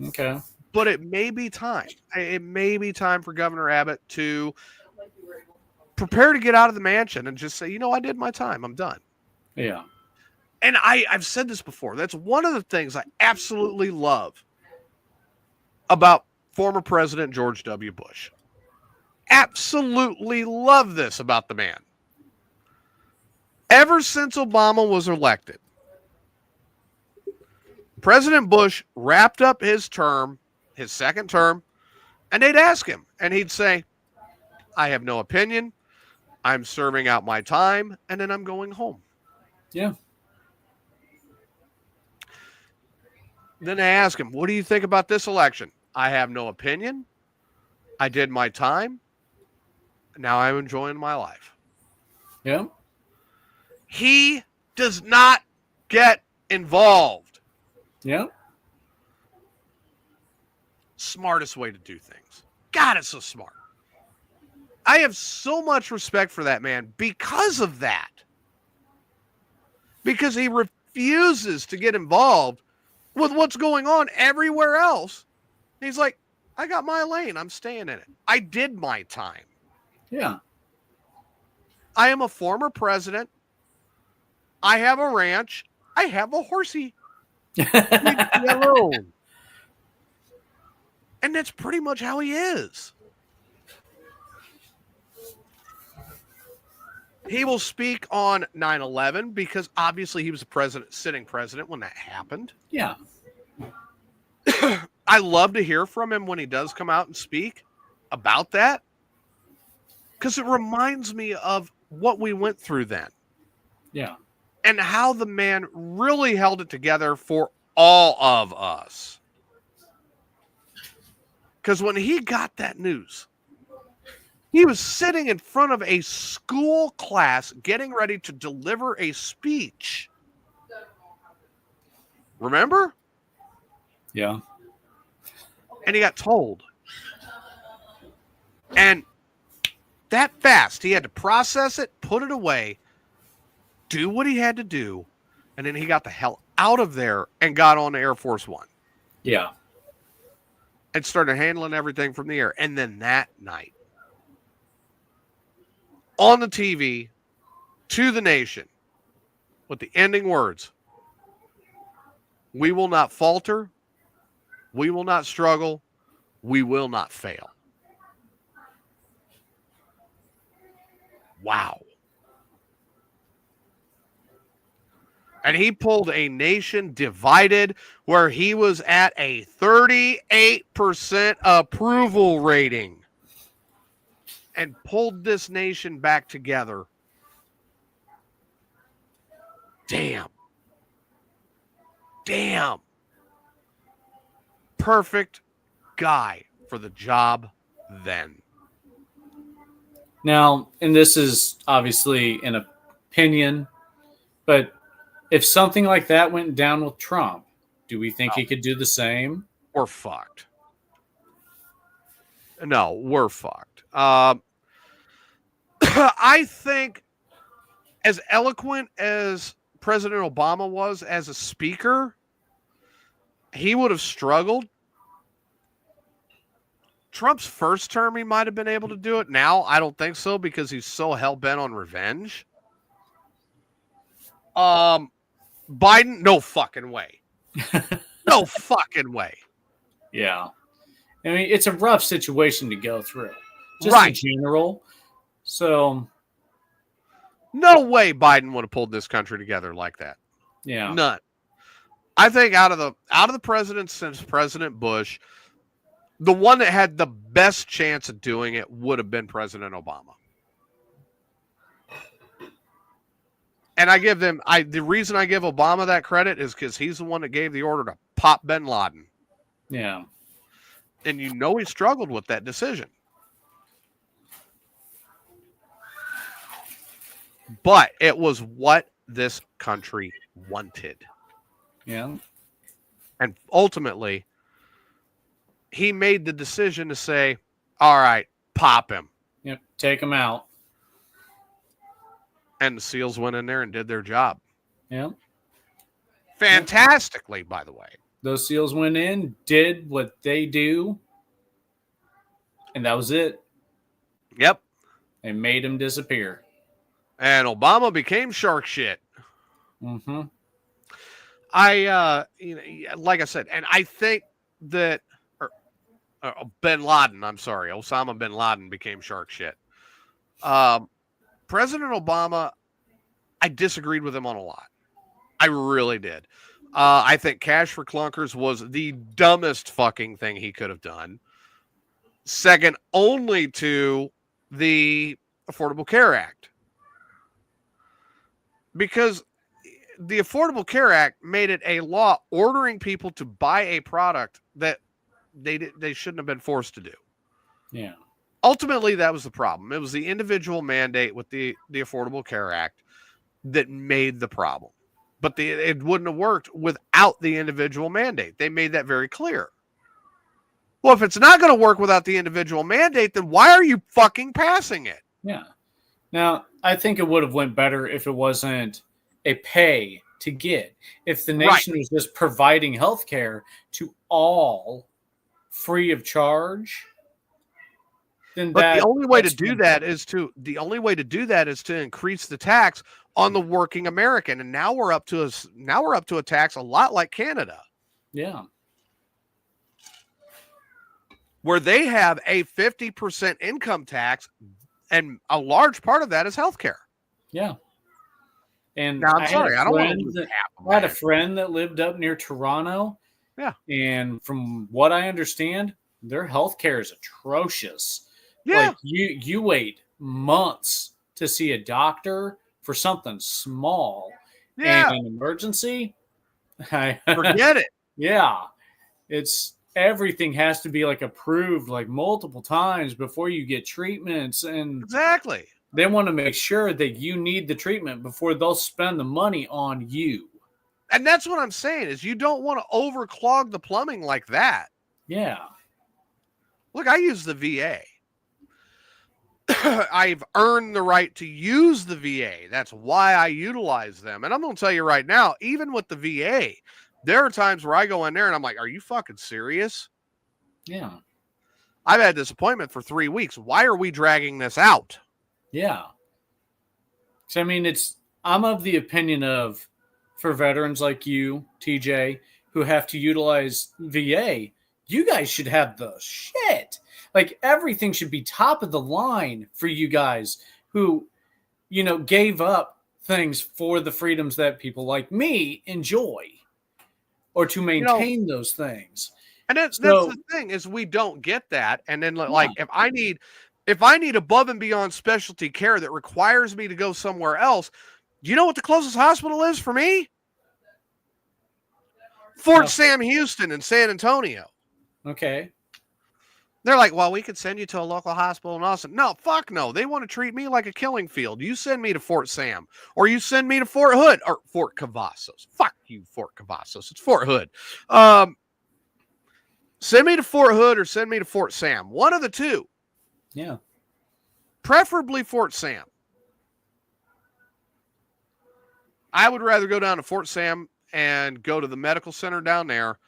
Okay. But it may be time. It may be time for Governor Abbott to prepare to get out of the mansion and just say, I did my time. I'm done. Yeah. And I've said this before. That's one of the things I absolutely love about former President George W. Bush. Absolutely love this about the man. Ever since Obama was elected, President Bush wrapped up his term, his second term, and they'd ask him, and he'd say, I have no opinion. I'm serving out my time, and then I'm going home. Yeah. Then they ask him, what do you think about this election? I have no opinion. I did my time. Now I'm enjoying my life. Yeah. He does not get involved. Yeah. Smartest way to do things. God, it's so smart. I have so much respect for that man because of that. Because he refuses to get involved with what's going on everywhere else. He's like, I got my lane. I'm staying in it. I did my time. Yeah. I am a former president. I have a ranch. I have a horsey. Leave me alone. And that's pretty much how he is. He will speak on 9/11 because obviously he was the sitting president when that happened. Yeah. I love to hear from him when he does come out and speak about that because it reminds me of what we went through then. Yeah. And how the man really held it together for all of us. Because when he got that news, he was sitting in front of a school class getting ready to deliver a speech. Remember? Yeah. And he got told. And that fast, he had to process it, put it away, do what he had to do, and then he got the hell out of there and got on Air Force One. Yeah. And started handling everything from the air. And then that night, on the TV, to the nation, with the ending words, we will not falter, we will not struggle, we will not fail. Wow. And he pulled a nation divided where he was at a 38% approval rating and pulled this nation back together. Damn. Perfect guy for the job then. Now, and this is obviously an opinion, but if something like that went down with Trump, do we think he could do the same? We're fucked. No, we're fucked. I think as eloquent as President Obama was as a speaker, he would have struggled Trump's first term, he might have been able to do it. Now, I don't think so because he's so hell-bent on revenge. Biden, no fucking way. No fucking way. Yeah. I mean, it's a rough situation to go through. Just Right. in general. So, no way Biden would have pulled this country together like that. Yeah. None. I think out of the presidents since President Bush, the one that had the best chance of doing it would have been President Obama. And I give them the reason I give Obama that credit is because he's the one that gave the order to pop bin Laden. Yeah. And you know he struggled with that decision. But it was what this country wanted. Yeah. And ultimately, he made the decision to say, all right, pop him. Yep. Take him out. And the SEALs went in there and did their job. Yeah. Fantastically, by the way. Those SEALs went in, did what they do, and that was it. Yep. They made him disappear. And Obama became shark shit. Mm-hmm. Like I said, and I think that bin Laden, I'm sorry, Osama bin Laden became shark shit. President Obama, I disagreed with him on a lot. I really did. I think cash for clunkers was the dumbest fucking thing he could have done. Second only to the Affordable Care Act. Because the Affordable Care Act made it a law ordering people to buy a product that they shouldn't have been forced to do. Yeah. Ultimately, that was the problem. It was the individual mandate with the Affordable Care Act that made the problem. But it wouldn't have worked without the individual mandate. They made that very clear. Well, if it's not going to work without the individual mandate, then why are you fucking passing it? Yeah. Now, I think it would have went better if it wasn't a pay to get. If the nation was just providing health care to all free of charge, then but the only way to do that is to increase the tax on the working American, and now we're up to a tax a lot like Canada. Yeah. Where they have a 50% income tax, and a large part of that is healthcare. Yeah. And now, I'm sorry, I don't want to lose half of I had a friend that lived up near Toronto. Yeah. And from what I understand, their healthcare is atrocious. Yeah. Like you wait months to see a doctor for something small. Yeah. And an emergency. Forget it. Yeah. It's everything has to be like approved like multiple times before you get treatments. And exactly. They want to make sure that you need the treatment before they'll spend the money on you. And that's what I'm saying is you don't want to overclog the plumbing like that. Yeah. Look, I use the VA. I've earned the right to use the VA. That's why I utilize them. And I'm going to tell you right now, even with the VA, there are times where I go in there and I'm like, are you fucking serious? Yeah. I've had this appointment for 3 weeks. Why are we dragging this out? Yeah. So, I mean, I'm of the opinion of, for veterans like you, TJ, who have to utilize VA, you guys should have the shit. Like, everything should be top of the line for you guys who, gave up things for the freedoms that people like me enjoy or to maintain those things. And that's the thing is we don't get that. And then like, if I need above and beyond specialty care that requires me to go somewhere else, do you know what the closest hospital is for me? Fort Sam Houston in San Antonio. Okay. They're like, well, we could send you to a local hospital in Austin. No, fuck no. They want to treat me like a killing field. You send me to Fort Sam, or you send me to Fort Hood, or Fort Cavazos. Fuck you, Fort Cavazos. It's Fort Hood. Send me to Fort Hood or send me to Fort Sam. One of the two. Yeah. Preferably Fort Sam. I would rather go down to Fort Sam and go to the medical center down there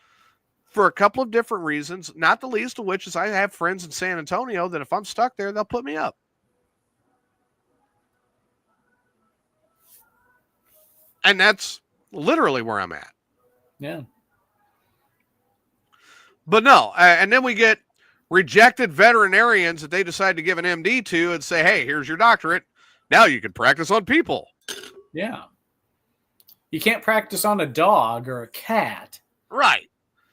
for a couple of different reasons, not the least of which is I have friends in San Antonio that if I'm stuck there, they'll put me up. And that's literally where I'm at. Yeah. But no, and then we get rejected veterinarians that they decide to give an MD to and say, hey, here's your doctorate. Now you can practice on people. Yeah. You can't practice on a dog or a cat. Right.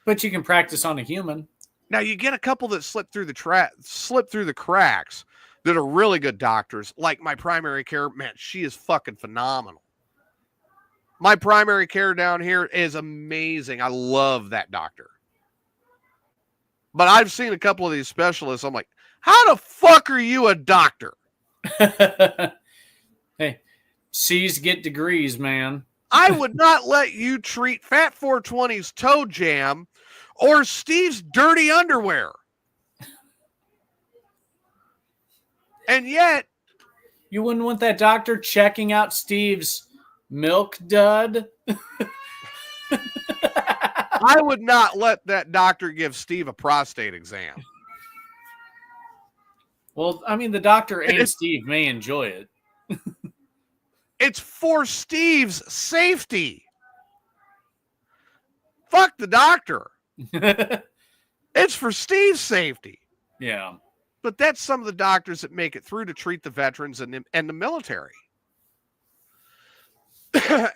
But you can practice on a human. Now you get a couple that slip through the cracks that are really good doctors. Like my primary care, man, she is fucking phenomenal. My primary care down here is amazing. I love that doctor. But I've seen a couple of these specialists. I'm like, how the fuck are you a doctor? Hey, C's get degrees, man. I would not let you treat Fat 420's toe jam or Steve's dirty underwear. And yet, you wouldn't want that doctor checking out Steve's milk dud? I would not let that doctor give Steve a prostate exam. Well, I mean, the doctor and Steve may enjoy it. It's for Steve's safety. Fuck the doctor. It's for Steve's safety. Yeah. But that's some of the doctors that make it through to treat the veterans and the military.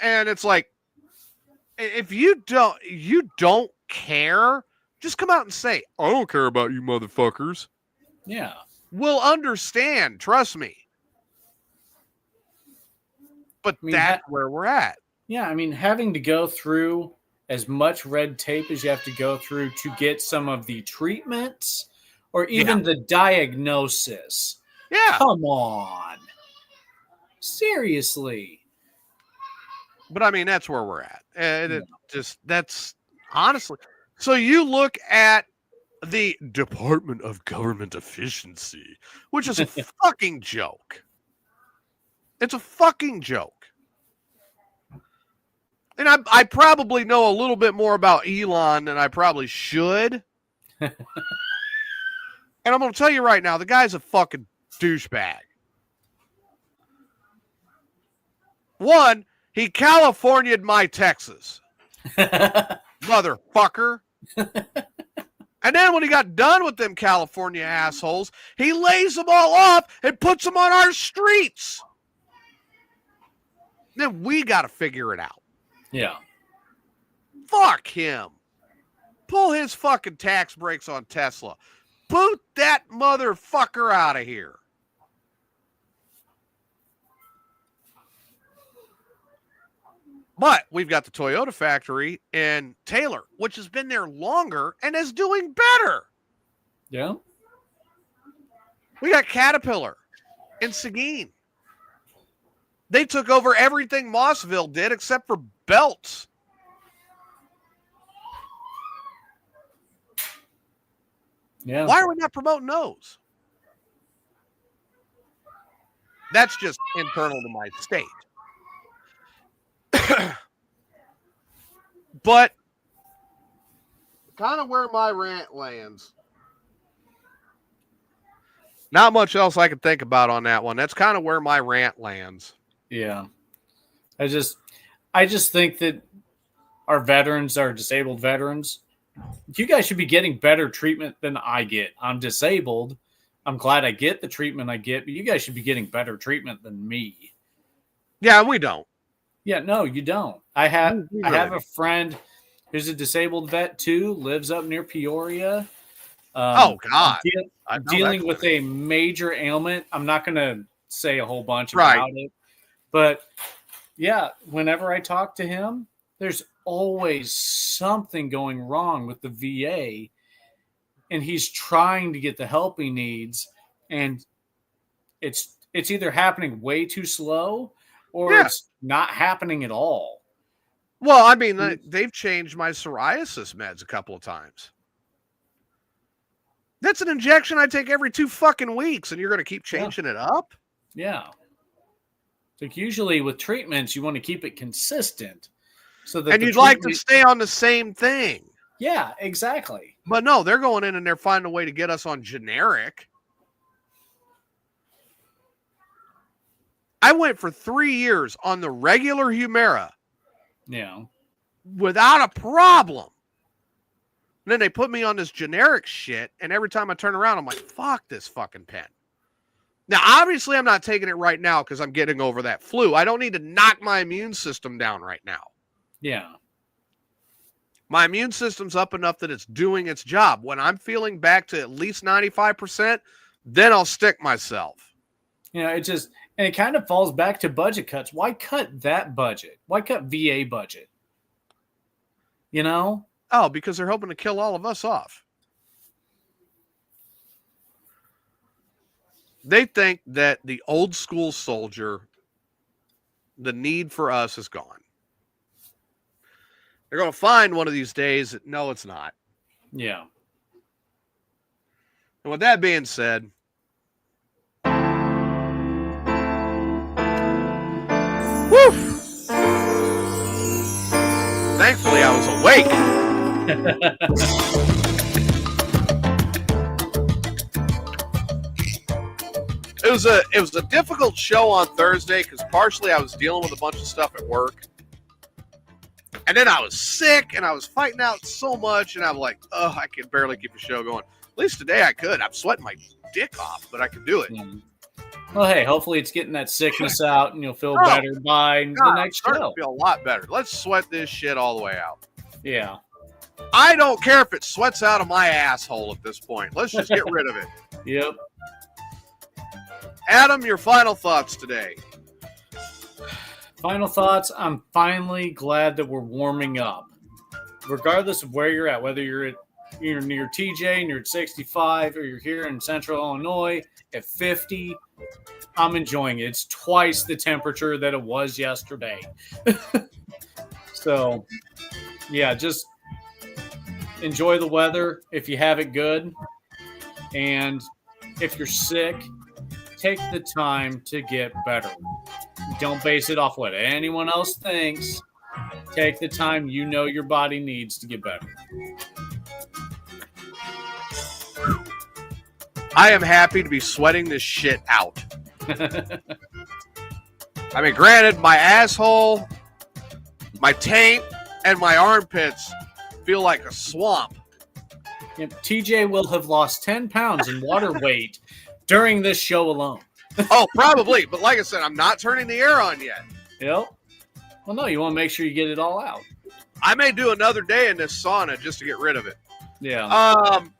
And it's like, if you don't care, just come out and say, I don't care about you motherfuckers. Yeah. We'll understand. Trust me. But that's where we're at. Yeah. I mean, having to go through as much red tape as you have to go through to get some of the treatments or even the diagnosis. Yeah. Come on. Seriously. But I mean, that's where we're at. And that's honestly. So you look at the Department of Government Efficiency, which is a fucking joke. It's a fucking joke. And I probably know a little bit more about Elon than I probably should. And I'm going to tell you right now, the guy's a fucking douchebag. One, he California'd my Texas. Motherfucker. And then when he got done with them California assholes, he lays them all off and puts them on our streets. Then we got to figure it out. Yeah. Fuck him. Pull his fucking tax breaks on Tesla. Boot that motherfucker out of here. But we've got the Toyota factory in Taylor, which has been there longer and is doing better. Yeah. We got Caterpillar in Seguin. They took over everything Mossville did except for belts. Yeah. Why are we not promoting those? That's just internal to my state. But kind of where my rant lands. Not much else I can think about on that one. That's kind of where my rant lands. Yeah. I just think that our veterans, our disabled veterans, you guys should be getting better treatment than I get. I'm disabled. I'm glad I get the treatment I get, but you guys should be getting better treatment than me. Yeah, we don't. Yeah, no, you don't. I have a friend who's a disabled vet too, lives up near Peoria. Oh God. Dealing with a major ailment. I'm not going to say a whole bunch about it, but yeah, whenever I talk to him, there's always something going wrong with the VA, and he's trying to get the help he needs, and it's either happening way too slow or it's not happening at all. Well, I mean, they've changed my psoriasis meds a couple of times. That's an injection I take every 2 fucking weeks, and you're going to keep changing it up? Yeah. Like usually with treatments, you want to keep it consistent. So that and you'd like to stay on the same thing. Yeah, exactly. But no, they're going in and they're finding a way to get us on generic. I went for 3 years on the regular Humira. Yeah. Without a problem. And then they put me on this generic shit, and every time I turn around, I'm like, fuck this fucking pen. Now, obviously, I'm not taking it right now because I'm getting over that flu. I don't need to knock my immune system down right now. Yeah. My immune system's up enough that it's doing its job. When I'm feeling back to at least 95%, then I'll stick myself. You know, and it kind of falls back to budget cuts. Why cut that budget? Why cut VA budget? You know? Oh, because they're hoping to kill all of us off. They think that the old school soldier, the need for us is gone. They're going to find one of these days that, no, it's not. Yeah. And with that being said, whew, thankfully I was awake. It was a difficult show on Thursday because partially I was dealing with a bunch of stuff at work. And then I was sick and I was fighting out so much and I'm like, oh, I can barely keep the show going. At least today I could. I'm sweating my dick off, but I can do it. Well, hey, hopefully it's getting that sickness out and you'll feel better by the next show. I feel a lot better. Let's sweat this shit all the way out. Yeah. I don't care if it sweats out of my asshole at this point. Let's just get rid of it. Yep. Adam, your final thoughts today. Final thoughts. I'm finally glad that we're warming up. Regardless of where you're at, whether you're near TJ and you're at 65 or you're here in central Illinois at 50, I'm enjoying it. It's twice the temperature that it was yesterday. So, yeah, just enjoy the weather if you have it good. And if you're sick, take the time to get better. Don't base it off what anyone else thinks. Take the time you know your body needs to get better. I am happy to be sweating this shit out. I mean, granted, my asshole, my taint, and my armpits feel like a swamp. Yep, TJ will have lost 10 pounds in water weight during this show alone. Oh, probably. But like I said, I'm not turning the air on yet. Yep. Well, no, you want to make sure you get it all out. I may do another day in this sauna just to get rid of it. Yeah. Of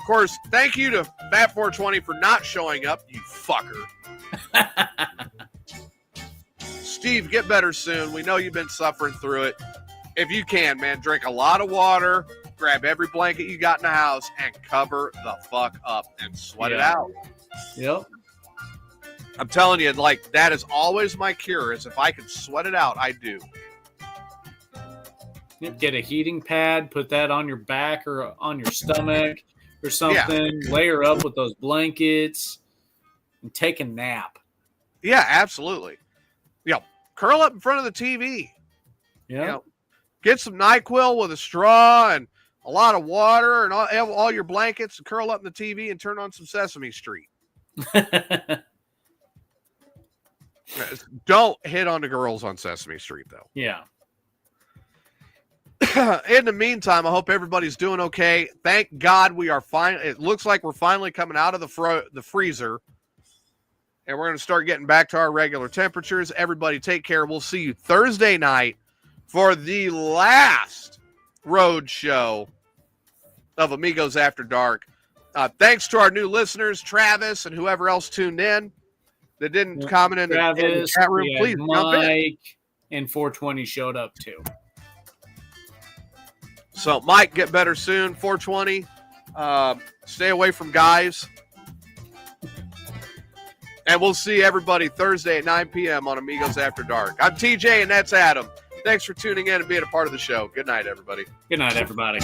course, thank you to Fat 420 for not showing up, you fucker. Steve, get better soon. We know you've been suffering through it. If you can, man, drink a lot of water, grab every blanket you got in the house, and cover the fuck up and sweat it out. Yep. I'm telling you, like, that is always my cure, is if I can sweat it out, I do. Yep. Get a heating pad, put that on your back or on your stomach or something. Yeah. Layer up with those blankets and take a nap. Yeah, absolutely. Curl up in front of the TV. Yeah. Get some NyQuil with a straw and a lot of water and all your blankets and curl up in the TV and turn on some Sesame Street. Don't hit on the girls on Sesame Street, though. Yeah. In the meantime, I hope everybody's doing okay. Thank God we are fine. It looks like we're finally coming out of the freezer. And we're going to start getting back to our regular temperatures. Everybody take care. We'll see you Thursday night for the last road show of Amigos After Dark. Thanks to our new listeners, Travis and whoever else tuned in that didn't comment in the chat room. Please jump in. Mike and 420 showed up too. So, Mike, get better soon. 420. Stay away from guys. And we'll see everybody Thursday at 9 p.m. on Amigos After Dark. I'm TJ, and that's Adam. Thanks for tuning in and being a part of the show. Good night, everybody. Good night, everybody.